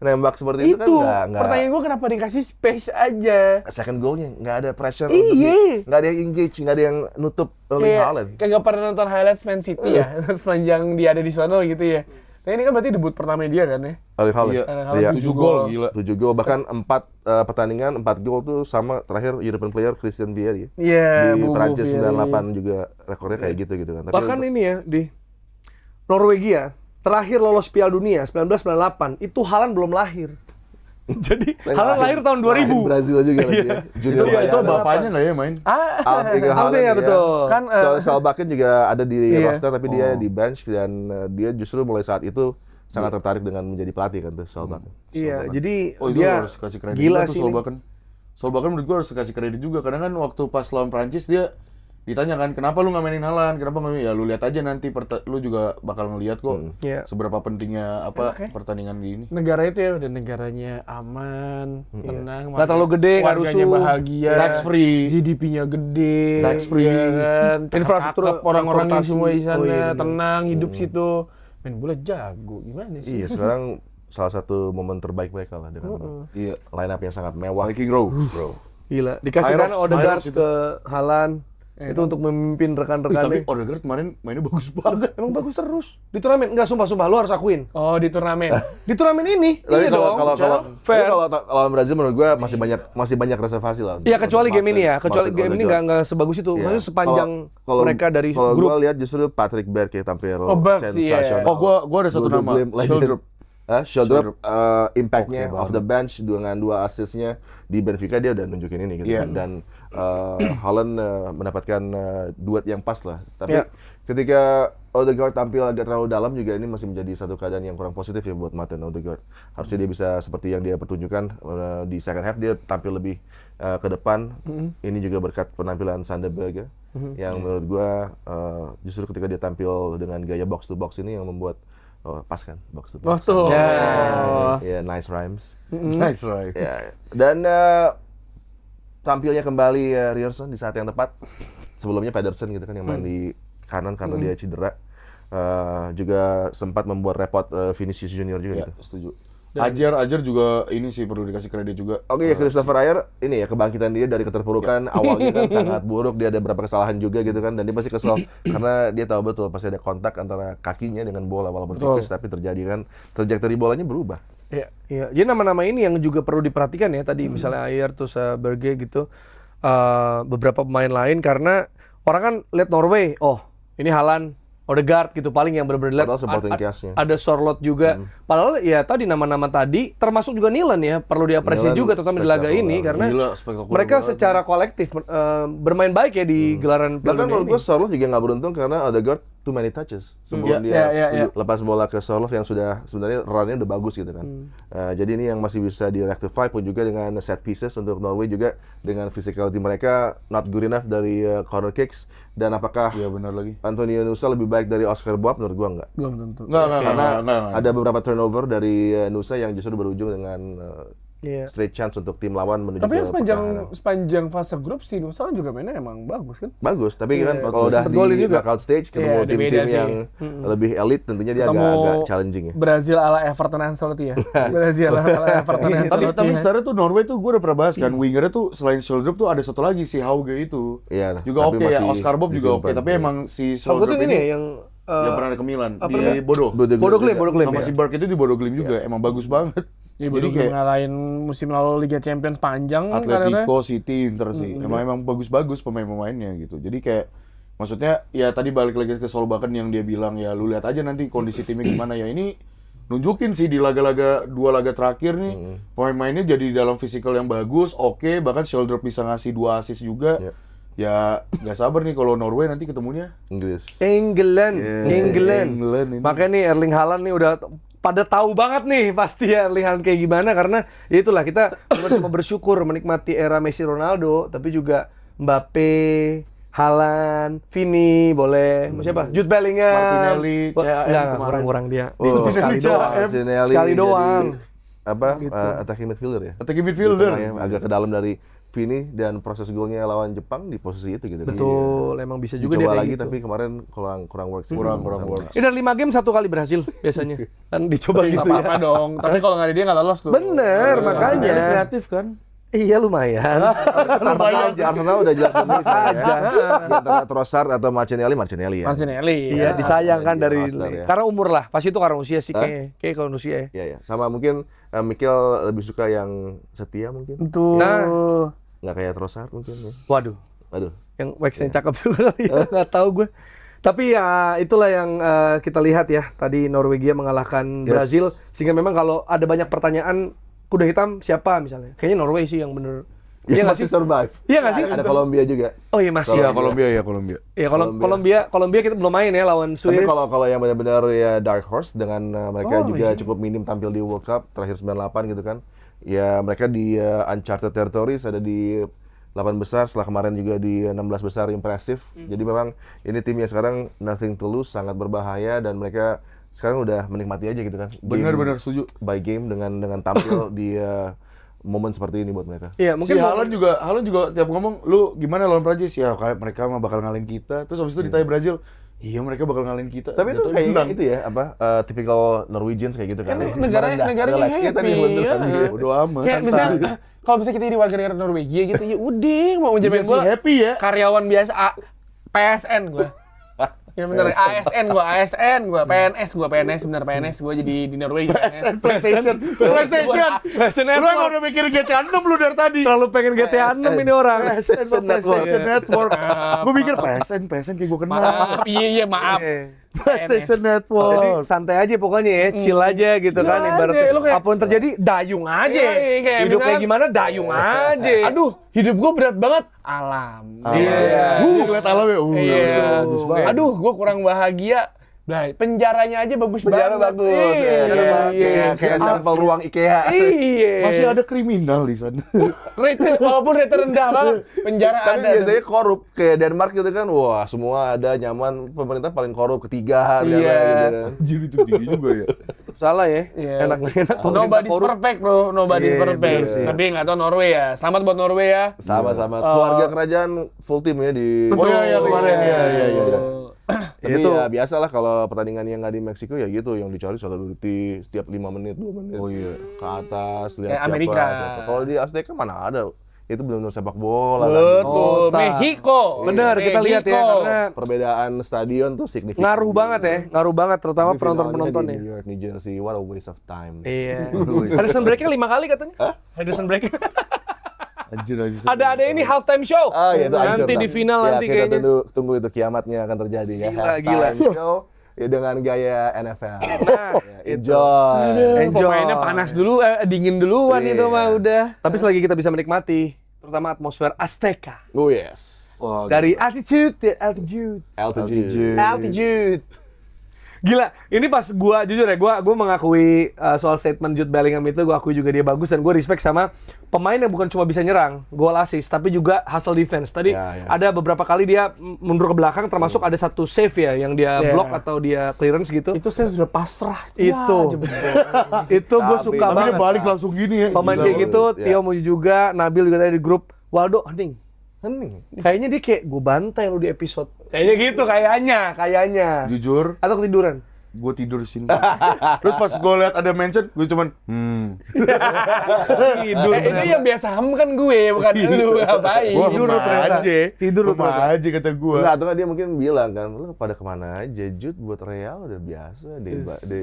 nembak seperti itu, Itu kan nggak pertanyaan gue kenapa dikasih space aja. second goalnya nggak ada pressure, Iya. nggak ada yang engage, nggak ada yang nutup Erling Haaland. Kayak gak pernah nonton highlights Man City ya sepanjang dia ada di sono gitu ya. Nah ini kan berarti debut pertama dia kan ya? Erling Haaland. Iya. Erling Haaland 7 gol gila. 7 gol, bahkan 4 pertandingan 4 gol tuh sama terakhir European player Christian Vieri. Iya, Di Bu Prancis Vieri. 98 juga rekornya kayak gitu kan. Tapi Bahkan ini ya di Norwegia terakhir lolos Piala Dunia 1998 itu Haaland belum lahir. Jadi Haaland lahir tahun 2000. Di Brazil juga lagi ya. Junior Itu Bayern. bapaknya nggak ya main? Erling Haaland ya, betul. Kan, Solbakken juga ada di Iya. roster tapi dia di bench dan dia justru mulai saat itu sangat tertarik dengan menjadi pelatih kan tuh Solbakken. Iya, jadi Oh itu dia harus kasih kredit gila juga tuh sih. Solbakken. Solbakken menurut gua harus kasih kredit juga karena kan waktu pas lawan Prancis dia ditanya kan kenapa lu nggak mainin Haaland, kenapa nggak mainin? Ya lu lihat aja nanti lu juga bakal ngelihat kok Iya. seberapa pentingnya apa Enak ya. pertandingan di ini. negara itu ya udah negaranya aman, tenang, Nggak terlalu gede, nggak warganya rusuh. bahagia, Tax free. GDP-nya gede, Tax free. ya kan, Infrastruktur, cakep orang-orangnya transportasi. semua di sana, Oh, iya, bener. tenang, hidup situ, main bola jago, gimana sih? Iya, sekarang salah satu momen terbaik mereka lah dengan Iya. line up yang sangat mewah. Viking Row, bro. Gila, dikasihkan Ajax Odegaard itu. ke Haaland itu untuk memimpin Tapi rekan-rekannya. Odegaard kemarin mainnya bagus banget. Emang bagus terus. Di turnamen enggak sumpah lu harus akuin. Oh di turnamen, Di turnamen ini Tapi iya dong. fair. kalau lawan Brazil menurut gua masih banyak reservasi lah. Iya kecuali game ini ya, kecuali Martin game ini Odegaard. nggak sebagus itu. Iya. Maksudnya sepanjang Kalau- mereka dari kalau grup. gua lihat justru Patrick Berg tampil Oh, Berg sih, iya. sensasional. Oh, gua ada satu Golden nama, Glim legend. Sheldrup. Sheldrup, impact-nya Oke off the bench dengan 2 assist-nya di Benfica dia udah nunjukin ini gitu Iya. kan. Dan Haaland mendapatkan duet yang pas lah. Tapi Iya. ketika Odegaard tampil agak terlalu dalam juga ini masih menjadi satu keadaan yang kurang positif ya buat Martin Odegaard. Harusnya dia bisa seperti yang dia pertunjukkan di second half dia tampil lebih ke depan. Ini juga berkat penampilan Sander Berge yang menurut gua justru ketika dia tampil dengan gaya box to box ini yang membuat pas kan box to oh box. tuh, Ya, nice rhymes. Nice right. Ya, dan tampilnya kembali Ryerson di saat yang tepat. Sebelumnya Pedersen gitu kan yang main di kanan karena dia cedera. Juga sempat membuat repot Vinicius Junior juga Ya, gitu. setuju. Ajar juga ini sih perlu dikasih kredit juga. Oke, ya Christopher Ayer ini ya kebangkitan dia dari keterpurukan awalnya kan sangat buruk, dia ada beberapa kesalahan juga gitu kan dan dia pasti kesel karena dia tahu betul pasti ada kontak antara kakinya dengan bola walaupun tipis tapi terjadi kan trajektori bolanya berubah. Iya, iya. Jadi nama-nama ini yang juga perlu diperhatikan ya tadi misalnya Ayer terus Berge gitu. Beberapa pemain lain karena orang kan lihat Norway, oh ini Haaland, Odegaard gitu paling yang benar-benar lihat. Padahal supporting cast-nya. Ada Sorloth juga. Padahal ya tadi nama-nama tadi termasuk juga Nilan ya perlu diapresiasi Nilan juga terutama di laga ini spektakuler. karena Gila, spektakuler mereka banget. secara kolektif bermain baik ya di gelaran Bahkan Piala Dunia menurut ini. gue Sorloth juga nggak beruntung karena Odegaard too many touches sebelum dia lepas bola ke Sorloth yang sudah sebenarnya run-nya udah bagus gitu kan. Jadi ini yang masih bisa di-rectify pun juga dengan set pieces untuk Norway juga dengan physicality mereka not good enough dari corner kicks dan apakah Iya benar lagi. Antonio Nusa lebih baik dari Oscar Boab menurut gua enggak. belum tentu. Enggak. Karena ada beberapa turnover dari Nusa yang justru berujung dengan Iya. straight chance untuk tim lawan menuju Tapi ke kan pertahanan. sepanjang fase grup sih Nusa kan juga mainnya emang bagus kan? Bagus, tapi kan kalau udah Sempet di golin juga. knockout stage ketemu Iya, dia tim-tim beda sih. yang lebih elit tentunya dia Ketemu agak challenging ya. Brazil ala Everton Ancelotti ya. Brazil ala Everton Ancelotti. Tapi ya. sebenarnya tuh Norway tuh gue udah pernah bahas kan, wingernya tuh selain Sheldrup tuh ada satu lagi si Hauge itu. Iya, Juga tapi oke ya, masih Oscar Bob juga oke, disimpan, tapi iya. emang si Aku tuh Sheldrup ini ini ya yang yang pernah ke Milan apa di namanya? Bodo. Bodo Glimt Sama ya. si Berg itu di Bodo Glimt juga, emang bagus banget. Iya, Jadi baru kayak ngalahin musim lalu Liga Champions panjang karena Atletico, City, Inter sih. Emang bagus-bagus pemain-pemainnya gitu. Jadi kayak maksudnya ya tadi balik lagi ke Solbakken yang dia bilang ya lu lihat aja nanti kondisi timnya gimana ya. Ini nunjukin sih di laga-laga 2 laga terakhir nih pemain-pemainnya jadi dalam fisikal yang bagus, oke, bahkan Sheldrup bisa ngasih 2 assist juga. Iya. Ya nggak sabar nih kalau Norway nanti ketemunya. Inggris. England. England ini. Makanya nih Erling Haaland nih udah pada tahu banget nih pasti ya Erling Haaland kayak gimana karena ya itulah kita cuma bersyukur menikmati era Messi Ronaldo tapi juga Mbappe, Haaland, Vini boleh, siapa? Jude Bellingham, Martinelli, CAM Enggak, kemarin. kurang-kurang dia. Oh, Itu sekali doang. Martinelli Sekali jadi, doang. Apa? Gitu. Attacking midfielder ya. Attacking midfielder. Di tengah ya, agak ke dalam dari Vini dan proses golnya lawan Jepang di posisi itu gitu. Betul, emang bisa juga dia Dicoba kayak lagi gitu. tapi kemarin kurang work sih. Kurang work. Dari 5 game 1 kali berhasil biasanya. Kan dicoba nggak gitu apa-apa ya. dong. Tapi kalau nggak ada dia nggak lolos tuh. Bener, Martinelli makanya. kreatif kan. Iya lumayan. Arsenal udah jelas dominan Aja. Di antara Trossard atau Martinelli ya. Martinelli. Iya disayangkan Iya, dari Master, ya. karena umur lah. Pasti itu karena usia sih kayak kalau usia ya. Iya ya. Sama mungkin Mikel lebih suka yang setia mungkin. Betul. Nah. Nggak kayak Trossard mungkin ya. Waduh. Aduh. Yang waxnya cakep juga kali ya, nggak tahu gue. Tapi ya itulah yang kita lihat ya. Tadi Norwegia mengalahkan Brazil, sehingga memang kalau ada banyak pertanyaan kuda hitam siapa misalnya, kayaknya Norway sih yang bener. Iya nggak sih? Survive. Iya nggak sih? Ada Kolombia juga. Oh iya masih. Iya, Kolombia. Ya Kolombia kita belum main ya lawan Tapi Swiss. kalau yang benar-benar ya dark horse dengan mereka Oh, juga iya. cukup minim tampil di World Cup terakhir 98 gitu kan. Ya mereka di uncharted territories, ada di 8 besar, setelah kemarin juga di 16 besar impresif. Jadi memang ini tim yang sekarang nothing to lose, sangat berbahaya dan mereka sekarang udah menikmati aja gitu kan. Benar-benar setuju. By game dengan tampil di momen seperti ini buat mereka. Iya Mungkin mungkin Haaland juga tiap ngomong, lu gimana lawan Prancis? Ya kayak mereka mah bakal ngalahin kita. Terus habis itu ditanya Brazil, iya mereka bakal ngalahin kita. Tapi itu Jatuhnya kayak menang. itu ya, typical Norwegians kayak gitu kan. negaranya Relax happy, kita nih beneran ya. gitu. Bodo amat. Kayak misalnya kalau misalnya kita jadi warga negara Norwegia gitu, ya udah mau Iya main sih, bola. happy ya. Karyawan biasa PSN gue. Ya bener, ASN gue, PNS bener PNS gue jadi di Norwegia. PlayStation. Lu emang udah mikir GTA 6 lu dari tadi. terlalu pengen GTA 6 ini orang. PlayStation Network. Gue mikir PSN kayak gue kenal. Maaf, iya maaf. PlayStation Jadi Network. santai aja pokoknya ya, chill aja gitu Chill kan aja, ibaratnya. lu kayak- Apapun terjadi dayung aja. Iya, kayak Hidup kayak misalkan- gimana dayung aja. Aduh, hidup gue berat banget. Alam. Iya. Ngeliat alam ya. Iya. Bagus banget. Aduh, gue kurang bahagia. Nah, penjaranya aja bagus Penjara banget. bagus. Iya. Kayak sampel ruang IKEA. Iya. Masih ada kriminal di sana. Rate, walaupun rate rendah banget, penjara Tapi ada. biasanya korup kayak Denmark gitu kan. Wah, semua ada nyaman, pemerintah paling korup ketiga Iya. gitu kan. Anjir itu tinggi juga ya. Salah ya. Iya. Enak pemerintah Nobody's korup. perfect bro, nobody's Iya, perfect. bener sih. Tapi nggak tahu Norway ya. Selamat buat Norway ya. Sama-sama. Keluarga kerajaan full tim ya di. Oh iya kemarin ya. Tapi Itu- ya biasalah kalau pertandingan yang nggak di Meksiko ya gitu, yang dicari celebrity setiap 5 menit, 2 menit. Oh iya. Ke atas, lihat Kayak siapa. Amerika. Kalau di Azteca mana ada? Itu benar-benar sepak bola kan. Betul. Kota. Mexico. Bener, kita lihat ya Mexico. karena Perbedaan stadion tuh signifikan. ngaruh banget ya, ngaruh banget terutama Tapi finalnya penonton-penontonnya. di New York, New Jersey, what a waste of time. Iya. Harrison break-nya 5 kali katanya. Harrison break. Anjir. Ada ini halftime show. Ah, ya, itu hancur nanti dah. di final Ya, nanti kita kayaknya. tunggu itu kiamatnya akan terjadi ya. Gila, Halftime gila. show ya dengan gaya NFL. Nah, Ya, enjoy. Enjoy. Pemainnya panas dulu, dingin duluan Iya. itu mah udah. Tapi selagi kita bisa menikmati terutama atmosfer Azteca. Oh yes. Wah, Dari altitude. Altitude. Gila, ini pas gua jujur ya, gua mengakui soal statement Jude Bellingham itu, gua akui juga dia bagus dan gua respect sama pemain yang bukan cuma bisa nyerang, gol assist, tapi juga hustle defense. Tadi Ya. ada beberapa kali dia mundur ke belakang, termasuk ada satu save ya yang dia Ya. block atau dia clearance gitu. Itu saya sudah pasrah. Itu gue suka Tapi Tapi dia banget. balik langsung gini ya. Pemain Gila kayak gitu, banget. Tio Muji juga, Nabil juga tadi di grup. Waldo, hening. Hening. Kayaknya dia kayak gue bantai lu di episode. Kayaknya gitu, kayaknya. Jujur, Atau ketiduran. gue tidur di sini. Terus pas gue liat ada mention, gue cuman Tidur. Itu yang biasa hem kan gue, bukan lu ngapain. Wah, Tidur lu kemana ternyata. aja. Tidur lu ternyata. aja kata gue. Enggak, atau nggak dia mungkin bilang kan, lu pada kemana aja, Jude buat Real udah biasa deh,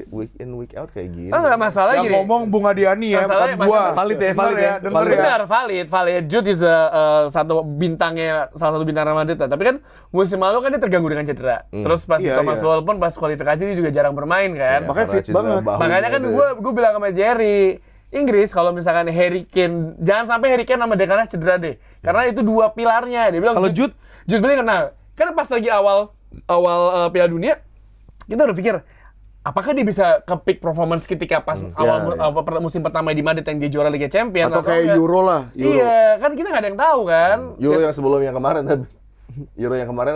week in week out kayak gini. Ah, nggak masalah Yang gini. ngomong Bung Adiani ya, bukan Masalahnya- gua. masalah- Valid ya, valid ya. Denger ya. Benar, valid. Jude is salah satu bintang Real Madrid. Tapi kan musim lalu kan dia terganggu dengan cedera. Terus pas Iya, Thomas iya. Tuchel pun pas kualifikasi dia juga jarang bermain kan. Makanya fit banget. Makanya kan gue bilang sama Jerry, Inggris kalau misalkan Harry Kane, jangan sampai Harry Kane sama Declan Rice cedera deh. Karena itu dua pilarnya. Dia bilang Kalau Jude Bellingham kenal. Kan pas lagi awal Piala Dunia, kita udah pikir apakah dia bisa ke peak performance ketika pas musim pertama di Madrid yang dia juara Liga Champions Atau kayak enggak? Euro lah. Euro. Iya, kan kita nggak ada yang tahu kan. Euro yang sebelum yang kemarin tapi Euro yang kemarin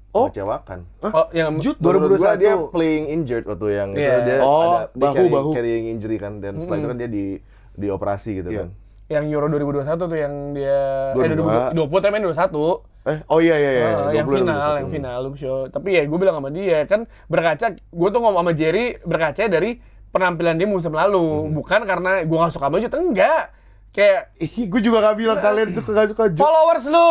mengecewakan. Oh, yang Jude Menurut gua 2021. dia playing injured waktu yang itu Iya. dia Oh, ada bahu. carrying injury kan dan setelah itu kan dia dioperasi gitu Iya. kan. yang Euro 2021 tuh yang dia 22. 2020 tapi main 21. Oh iya. Yang 20 final, yang final Luke Shaw. Tapi ya gue bilang sama dia kan berkaca, gue tuh ngomong sama Jerry berkaca dari penampilan dia musim lalu, bukan karena gue nggak suka sama Jude, enggak. Kayak Gue juga gak bilang kalian gak suka joke. followers lu.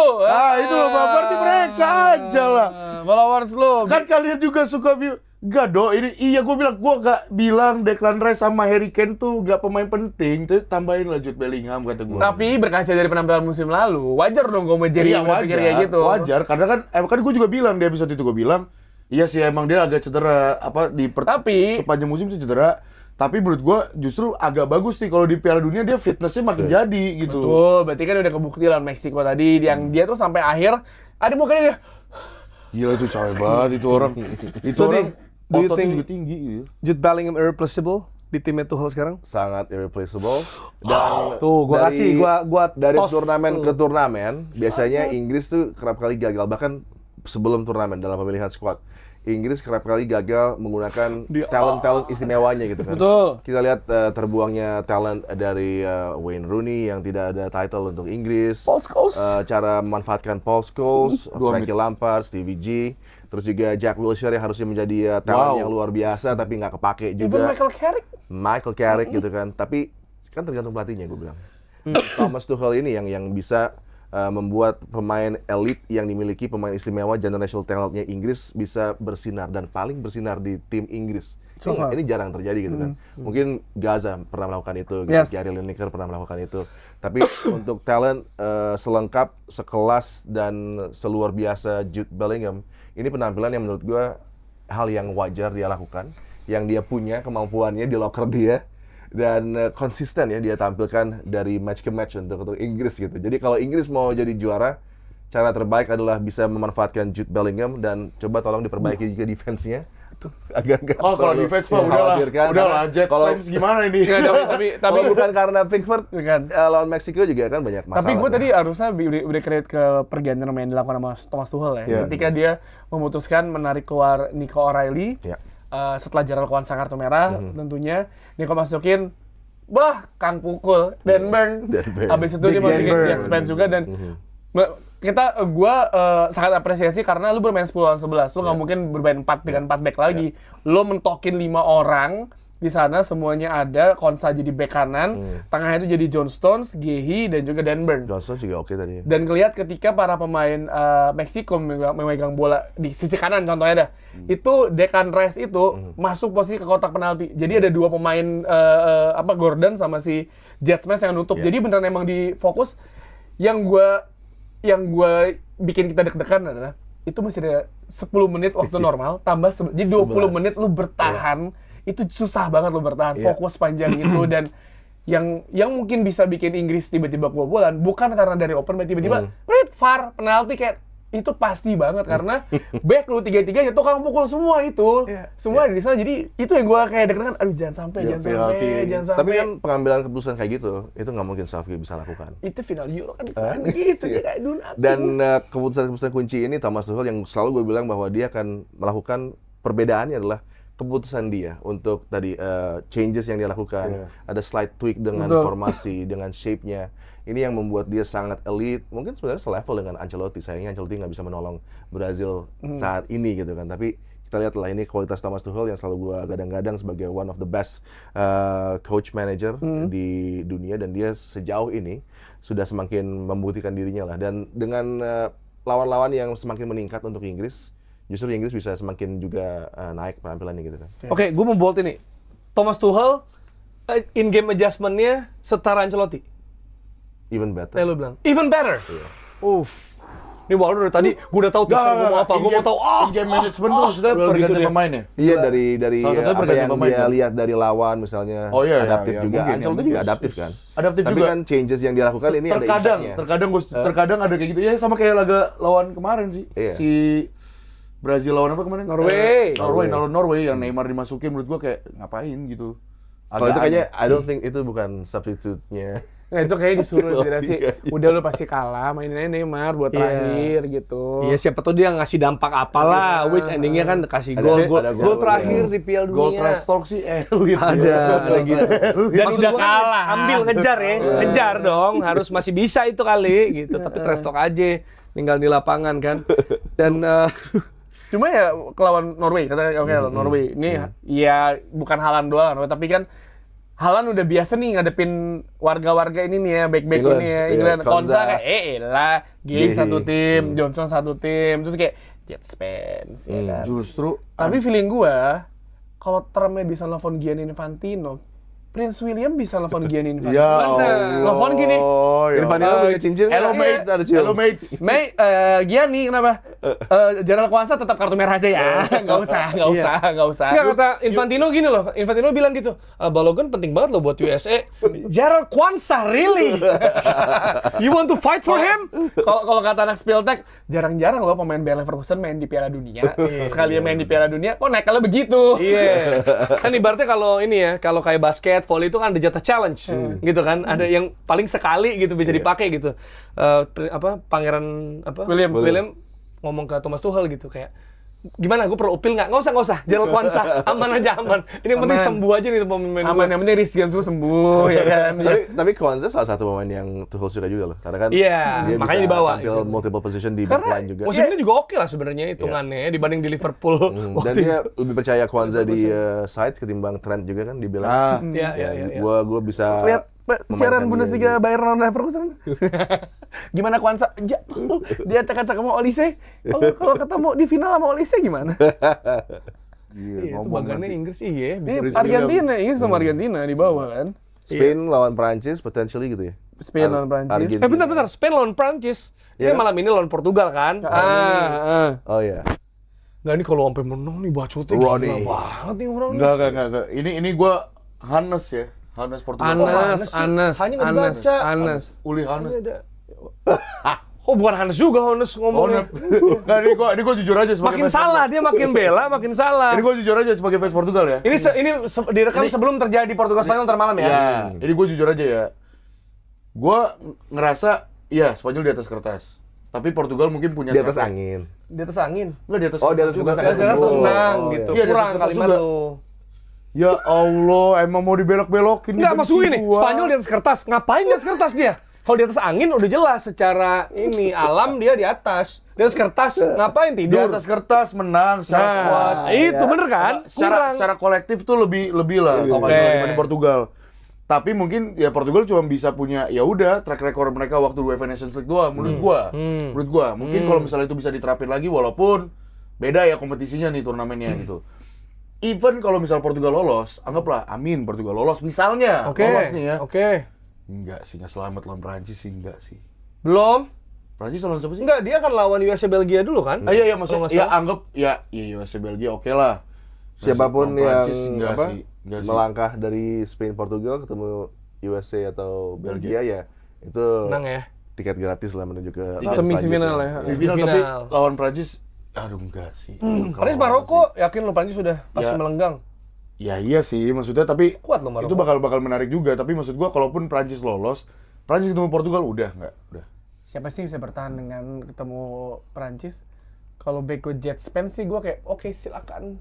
Itu loh, berarti mereka aja lah. Followers lu. Kan kalian juga suka bilang, enggak do, ini iya gue gak bilang Declan Rice sama Harry Kane tuh gak pemain penting, tuh tambahin lah Jude Bellingham kata gue. Tapi berkaca dari penampilan musim lalu, wajar dong gue Jerry berpikir kayak gitu. Wajar, karena kan gue juga bilang di episode itu gue bilang, iya sih emang dia agak cedera Tapi sepanjang musim sih cedera. Tapi menurut gue justru agak bagus nih kalau di Piala Dunia dia fitnessnya makin jadi gitu. betul, berarti kan udah kebukti lawan Meksiko tadi yang dia tuh sampai akhir ada mukanya dia. Gila itu capek banget itu orang. Itu So, orang do you ototnya think- juga tinggi gitu. Jude Bellingham irreplaceable di timnya Tuchel sekarang? Sangat irreplaceable. Dan Tuh, gua kasih, gua dari tos. turnamen ke turnamen, biasanya Inggris tuh kerap kali gagal, bahkan sebelum turnamen dalam pemilihan squad. Inggris kerap kali gagal menggunakan talent istimewanya gitu kan. Betul. Kita lihat terbuangnya talent dari Wayne Rooney yang tidak ada title untuk Inggris. Paul Scholes. Cara memanfaatkan Paul Scholes, Frankie Lampard, Stevie G, terus juga Jack Wilshere yang harusnya menjadi talent yang luar biasa tapi nggak kepake Even juga. Michael Carrick gitu kan. Tapi kan tergantung pelatihnya gue bilang. Thomas Tuchel ini yang bisa membuat pemain elit yang dimiliki pemain istimewa generational talentnya Inggris bisa bersinar dan paling bersinar di tim Inggris. Ini jarang terjadi gitu kan. Mungkin Gaza pernah melakukan itu, Yes. Gary Lineker pernah melakukan itu. Tapi untuk talent selengkap, sekelas dan seluar biasa Jude Bellingham, ini penampilan yang menurut gue hal yang wajar dia lakukan, yang dia punya kemampuannya di locker dia. Dan konsisten ya dia tampilkan dari match ke match untuk Inggris gitu. Jadi kalau Inggris mau jadi juara, cara terbaik adalah bisa memanfaatkan Jude Bellingham dan coba tolong diperbaiki juga defense-nya. Agar nggak Oh kalau terlalu defense mah mengkhawatirkan. udahlah Jets Kalau- fans gimana ini? tapi Kalau bukan karena Pickford, Bukan. lawan Meksiko juga kan banyak masalah. Tapi gue kan. tadi harusnya udah kredit ke pergantian pemain yang dilakukan sama Thomas Tuchel ya. Iya. Ketika dia memutuskan menarik keluar Nico O'Reilly Iya. setelah Gerald Kwan sang kartu merah, tentunya Nico masukin Kang Pukul, Dan Burn. Dan Burn. Abis itu dia Big masukin Dan Burn. Jack Spence juga dan gue sangat apresiasi karena lu bermain 10 lawan 11. Lu nggak mungkin bermain 4 dengan 4 back lagi. Lu mentokin 5 orang di sana semuanya ada. Konsa jadi back kanan, tengahnya itu jadi John Stones, Gehi dan juga Dan Burn. Johnson juga oke tadi. Dan kelihatan ketika para pemain Meksiko memegang bola di sisi kanan contohnya dah, itu Declan Rice itu masuk posisi ke kotak penalti. Jadi ada dua pemain Gordon sama si Jetsmans yang nutup. Jadi beneran emang di fokus. Yang gue bikin kita deg-degan adalah itu masih ada 10 menit waktu normal tambah jadi 20 menit lu bertahan. Itu susah banget lu bertahan fokus panjang itu dan yang mungkin bisa bikin Inggris tiba-tiba kebobolan bukan karena dari open tiba-tiba VAR penalti kayak itu pasti banget karena back lu tiga-tiganya tukang pukul semua itu. Semua di sana jadi itu yang gua kayak deg-degan aduh jangan sampai. Tapi kan pengambilan keputusan kayak gitu, itu nggak mungkin Southgate bisa lakukan. Itu final Euro kan gitu ya kayak Donat. Dan keputusan-keputusan kunci ini Thomas Tuchel yang selalu gue bilang bahwa dia akan melakukan perbedaannya adalah keputusan dia untuk tadi changes yang dia lakukan. Ada slight tweak dengan formasi, dengan shape-nya. Ini yang membuat dia sangat elite. Mungkin sebenarnya selevel dengan Ancelotti. Sayangnya Ancelotti nggak bisa menolong Brazil saat ini gitu kan. Tapi kita lihatlah ini kualitas Thomas Tuchel yang selalu gue gadang-gadang sebagai one of the best coach manager di dunia. Dan dia sejauh ini sudah semakin membuktikan dirinya lah. Dan dengan lawan-lawan yang semakin meningkat untuk Inggris, justru Inggris bisa semakin juga naik penampilannya gitu kan. Oke, gue mau bold ini. Thomas Tuchel in-game adjustment-nya setara Ancelotti. Even better. Kayak lu bilang. Even better. Ini Waldo dari tadi gue udah tahu terserah gue mau apa. Gue mau tahu game management tuh maksudnya Udah gitu pergantian dia. pemain ya? Iya dari Salah satunya apa pergantian yang pemain, dia kan? lihat dari lawan misalnya Oh, iya, adaptif iya, juga. mungkin, Ancelotti ya, juga mungkin. adaptif kan. Adaptif Tapi juga. kan changes yang dia lakukan ini ada Terkadang ada kayak gitu ya sama kayak laga lawan kemarin sih. Iya. Si Brazil lawan apa kemarin? Norway yang Neymar dimasukin menurut gua kayak ngapain gitu. Kalau itu Agak kayaknya aneh. I don't think itu bukan substitute-nya. Nah itu kayak disuruh federasi, Iya. udah lu pasti kalah, mainin aja Neymar buat terakhir gitu. Iya, siapa tahu dia ngasih dampak apalah, which endingnya kan kasih Ada- gol ada gol, terakhir ya. di Piala Goal Dunia. trash talk sih elit. Ada gitu. Dan Maksud udah gua kan kalah. ambil ngejar ya, ngejar dong, harus masih bisa itu kali gitu. Tapi trash talk aja, tinggal di lapangan kan. Dan Cuma ya kelawan Norway, katanya oke Norway ini ya bukan Haaland doang, tapi kan Haaland udah biasa nih ngadepin warga-warga ini nih ya, back-back England, ini ya, iya, England. Konsa. Konsa kayak, elah, Gay Gay. satu tim, Johnson satu tim, terus kayak Jets fans, ya kan. Justru Tapi feeling gua, kalau Trumpnya bisa nelfon Gianni Infantino, Prince William bisa nelfon Gianni Infantino. ya Allah. Nelfon gini, Infantino punya cincin. Hello Iya. mates, Ada cium. hello mates. Mei, Gianni kenapa? General Kwanza tetap kartu merah aja ya, nggak usah. Enggak, kata Infantino gini loh. Infantino bilang gitu, Balogun penting banget loh buat USA. Gerald Kwanza, really? You want to fight for him? Kalau kata anak Spiltek, jarang-jarang loh pemain Bayer Leverkusen main di Piala Dunia. Sekali main di Piala Dunia, kok naiknya begitu? Iya. Kan ibaratnya kalau ini ya, kalau kayak basket, volley itu kan ada jatah challenge, gitu kan. Ada yang paling sekali gitu bisa dipakai gitu. Pangeran William ngomong ke Thomas Tuchel gitu kayak, gimana, gue perlu upil nggak? Nggak usah. Gerald Kwanza, aman aja aman. Ini yang penting Aman. sembuh aja nih pemain. Aman, yang penting Rizky sembuh, ya kan? Tapi Kwanza salah satu pemain yang Tuchel suka juga loh, karena kan Iya, dia makanya bisa dibawa. tampil multiple position di Karena backline juga. Musim ini juga oke lah sebenarnya hitungannya ya, dibanding di Liverpool Dan waktu dia itu. lebih percaya Kwanza di sides ketimbang Trent juga kan dibilang. Iya. Gua bisa Lihat siaran memainkan Bundesliga dia. Bayern lawan Leverkusen. Gimana Kwanza? Dia acak-acak sama Olise. Kalau ketemu di final sama Olise gimana? Iya, itu banggaannya Inggris iya. Ini Bisa Argentina, Inggris sama Argentina di bawah kan? Spain lawan Prancis potentially gitu ya. Spain lawan Prancis. Argentina. bentar, Spain lawan Prancis. Ini Iya kan? malam ini lawan Portugal kan? Oh iya. Nggak, ini kalau sampai menang nih bacotnya Roddy. gila banget nih orang nih. Enggak. Ini gua Hannes ya. Hannes Portugal. Anes. Uli Hannes. Oh, bukan Hannes juga, Hannes ngomongnya. Nah, ini gua jujur aja sebagai Makin fans salah, dia makin bela, makin salah. Ini gua jujur aja sebagai fans Portugal ya. Ini direkam sebelum terjadi Portugal Spanyol ntar malam ya. Ya, ini gue jujur aja ya. Gue ngerasa, ya Spanyol di atas kertas. Tapi Portugal mungkin punya Di atas track- angin. Di atas angin. Nggak, di atas Oh, di atas juga. kertas. Di atas terus menang Oh, gitu. iya, di atas Kurang kertas kalimat juga. lu. Ya Allah, emang mau dibelok-belokin. Enggak, dibenci maksud gini, gua. Spanyol di atas kertas. Ngapain di atas kertas dia? Kalau di atas angin udah jelas secara ini alam dia di atas. Di atas kertas ngapain Di tidur? atas kertas menang, secara squad. Nah, itu bener kan? Kurang. Secara kolektif tuh lebih lah Oke. dibanding Portugal. Tapi mungkin ya Portugal cuma bisa punya ya udah track record mereka waktu UEFA Nations League doang menurut gua. Mungkin kalau misalnya itu bisa diterapin lagi walaupun beda ya kompetisinya nih turnamennya gitu. Even kalau misal Portugal lolos, anggaplah amin Portugal lolos misalnya Oke. lolos nih ya. Oke. Enggak sih, nggak selamat lawan Prancis sih, enggak sih. Belum? Prancis lawan siapa sih? Enggak, dia kan lawan USA Belgia dulu kan? Iya Kalau maksudnya nggak ya salah. anggap ya USA Belgia oke lah. Siapapun Lawan yang Prancis, enggak apa sih, enggak sih. melangkah dari Spain Portugal ketemu USA atau Belgia ya itu Menang ya. tiket gratis lah menuju ke Semifinal ya. Semifinal tapi Semifinal. lawan Prancis aduh enggak sih. Prancis Maroko, yakin lo Prancis sudah pasti Ya. melenggang. Ya iya sih maksudnya tapi Kuat loh Maroko. itu bakal menarik juga tapi maksud gua kalaupun Prancis lolos, Prancis ketemu Portugal udah enggak, udah. Siapa sih bisa bertahan dengan ketemu Prancis? Kalau Beko Jet Spain sih gue kayak oke silakan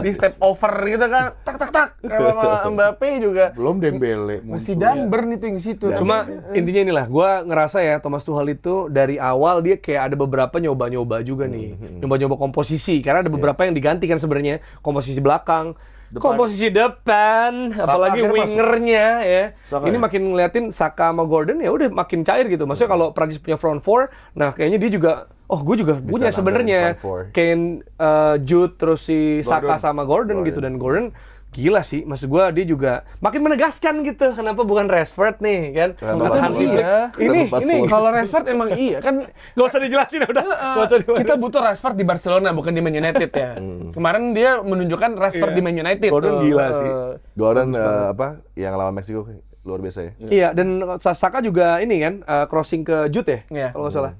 di step over gitu kan tak sama Mbappe juga Belum Dembele masih muncul. Dunburn itu yang situ. Cuma intinya inilah, gue ngerasa ya Thomas Tuchel itu dari awal dia kayak ada beberapa nyoba-nyoba juga nih, nyoba-nyoba komposisi karena ada beberapa yang diganti kan sebenarnya komposisi belakang, komposisi depan, apalagi akhirnya wingernya ya. Saka Ini ya? makin ngeliatin Saka sama Gordon ya udah makin cair gitu. Maksudnya kalau Prancis punya front four, nah kayaknya dia juga, oh gue juga punya nambah sebenarnya front four. Kane, Jude terus si Saka sama Gordon gitu, dan Gordon gila sih, maksud gue dia juga makin menegaskan gitu. Kenapa bukan Rashford nih kan? Kenapa Kata Hansi Flick, iya. ini Kalau Rashford emang iya kan. gak usah dijelasin udah. Gak usah dijelasin. Kita butuh Rashford di Barcelona bukan di Man United ya. Kemarin dia menunjukkan Rashford Iya. di Man United. Gordon tuh. gila sih. Gordon yang lawan Meksiko luar biasa ya. Iya, dan Saka juga ini kan crossing ke Jude ya, Iya. kalau nggak salah.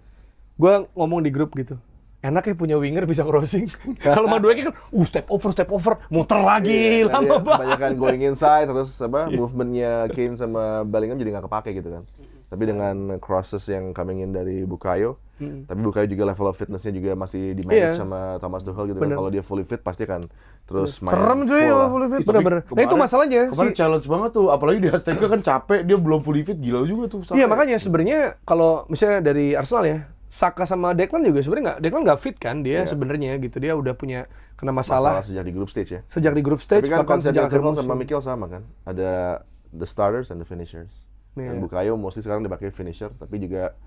Gue ngomong di grup gitu. Enak ya punya winger bisa crossing. Kalau Madueke kan, step over, muter lagi, Nah, lama dia banget. kebanyakan going inside terus movementnya Kane sama Bellingham jadi nggak kepake gitu kan. Tapi dengan crosses yang coming in dari Bukayo, tapi Bukayo juga level of fitnessnya juga masih di manage Iya. sama Thomas Tuchel gitu kan. Bener. Kalau dia fully fit pasti kan terus main Serem cuy full kalau lah. full fit. Bener-bener. Nah itu Kemarin- masalahnya Kemarin sih. challenge banget tuh, apalagi di Azteca kan capek, dia belum fully fit, gila juga tuh. Iya makanya sebenarnya kalau misalnya dari Arsenal ya, Saka sama Declan juga sebenarnya Declan nggak fit kan dia sebenarnya gitu, dia udah punya kena masalah sejak di grup stage ya. sejak di group stage, Tapi kan bahkan konsep sejak akhir Tuchel sama musim. Mikel sama kan, ada the starters and the finishers. Iya. Dan Bukayo mostly sekarang dipakai finisher, tapi juga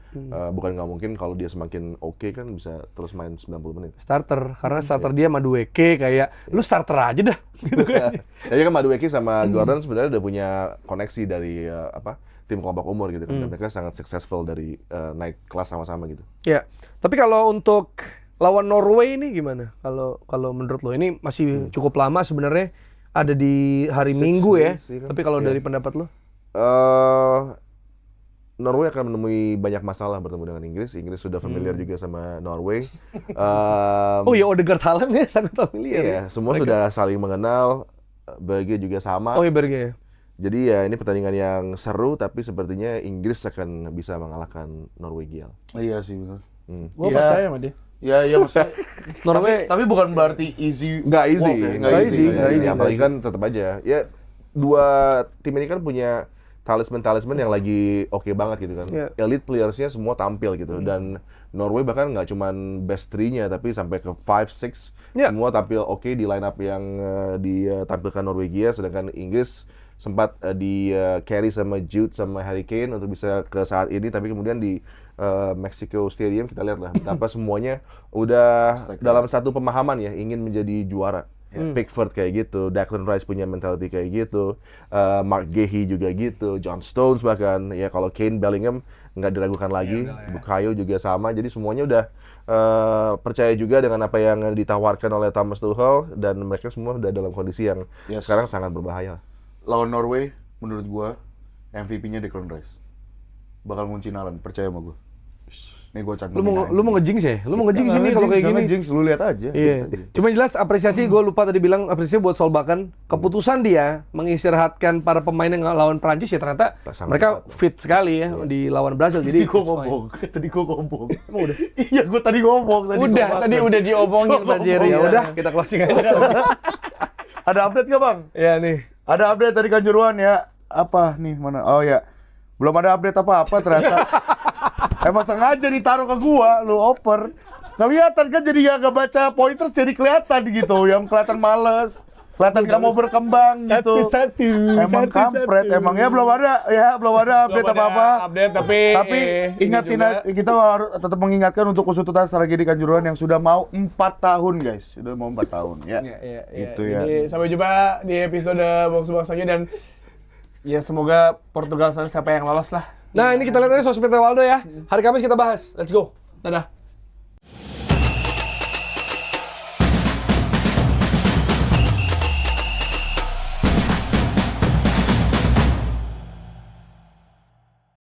bukan nggak mungkin kalau dia semakin oke kan bisa terus main 90 menit. Starter, karena starter dia Madueke kayak lu starter aja dah gitu kan. Jadi kan Madueke sama Gordon sebenarnya udah punya koneksi dari tim kelompok umur gitu kan. Dan mereka sangat successful dari naik kelas sama-sama gitu. Ya, tapi kalau untuk lawan Norway ini gimana? Kalau menurut lo ini masih cukup lama sebenarnya, ada di hari Minggu ya. days, iya kan? Tapi kalau Iya. dari pendapat lo? Norway akan menemui banyak masalah bertemu dengan Inggris. Inggris sudah familiar juga sama Norway. Oh ya, Odegaard Haaland ya sangat familiar. Iya, semua sudah saling mengenal. Belgia juga sama. Oh ya, Berge ya. Jadi ya ini pertandingan yang seru, tapi sepertinya Inggris akan bisa mengalahkan Norwegia. Iya sih betul. Gue Iya. percaya sama dia. Ya maksudnya Norway tapi bukan berarti easy. Nggak easy, walk ya, nggak easy. Apalagi kan tetap aja. Ya dua tim ini kan punya talisman yang lagi oke banget gitu kan. Iya. Elite players-nya semua tampil gitu. Dan Norway bahkan nggak cuman best 3-nya, tapi sampai ke 5, 6 Iya. semua tampil oke di line up yang ditampilkan Norwegia. Sedangkan Inggris sempat di carry sama Jude sama Harry Kane untuk bisa ke saat ini, tapi kemudian di Mexico Stadium kita lihat lah betapa semuanya udah dalam satu pemahaman ya, ingin menjadi juara. Pickford kayak gitu, Declan Rice punya mentality kayak gitu, Mark Gahey juga gitu, John Stones bahkan ya, kalau Kane, Bellingham nggak diragukan lagi, Bukayo juga sama, jadi semuanya udah percaya juga dengan apa yang ditawarkan oleh Thomas Tuchel, dan mereka semua udah dalam kondisi yang sekarang sangat berbahaya. Lawan Norway menurut gua MVP-nya Declan Rice. Bakal nguncin Haaland, percaya sama gua. Nih gua cantumin. Lu mau ngejinx ya? Lu mau ngejinx ini kalau kayak gini? Jinx, lu lihat aja. Iya. Cuma jelas apresiasi, gue lupa tadi bilang apresiasi buat Solbakken. Keputusan dia mengistirahatkan para pemain yang lawan Prancis ya, ternyata Sangat mereka tepat. fit sekali ya di lawan Brazil. Jadi Jadi gua it's fine. ngomong. Tadi gua ngomong. Emang udah? Iya, gua tadi ngomong tadi. Udah, tadi udah diomongin Pak Jerry. Ya udah, kita closing aja. Ada update nggak, Bang? Ya nih. Ada update dari Kanjuruhan ya. Apa nih, mana? Oh ya. Belum ada update apa-apa ternyata. Emang sengaja ditaruh ke gua, lu oper. Kelihatan kan jadi gak baca pointers, jadi kelihatan gitu. Yang kelihatan males. Kelihatan gak mau berkembang gitu. Emang kampret, emang ya belum ada update apa-apa. Update, tapi Ingatin aja, kita harus tetap mengingatkan untuk Usutuntas Tragedi Kanjuruhan yang sudah mau 4 tahun guys. Sudah mau 4 tahun ya. Iya. Gitu ya. Jadi sampai jumpa di episode box selanjutnya, dan ya semoga Portugal sana siapa yang lolos lah. Nah, ini kita lihat aja sosmed Waldo ya. Hari Kamis kita bahas. Let's go. Dadah.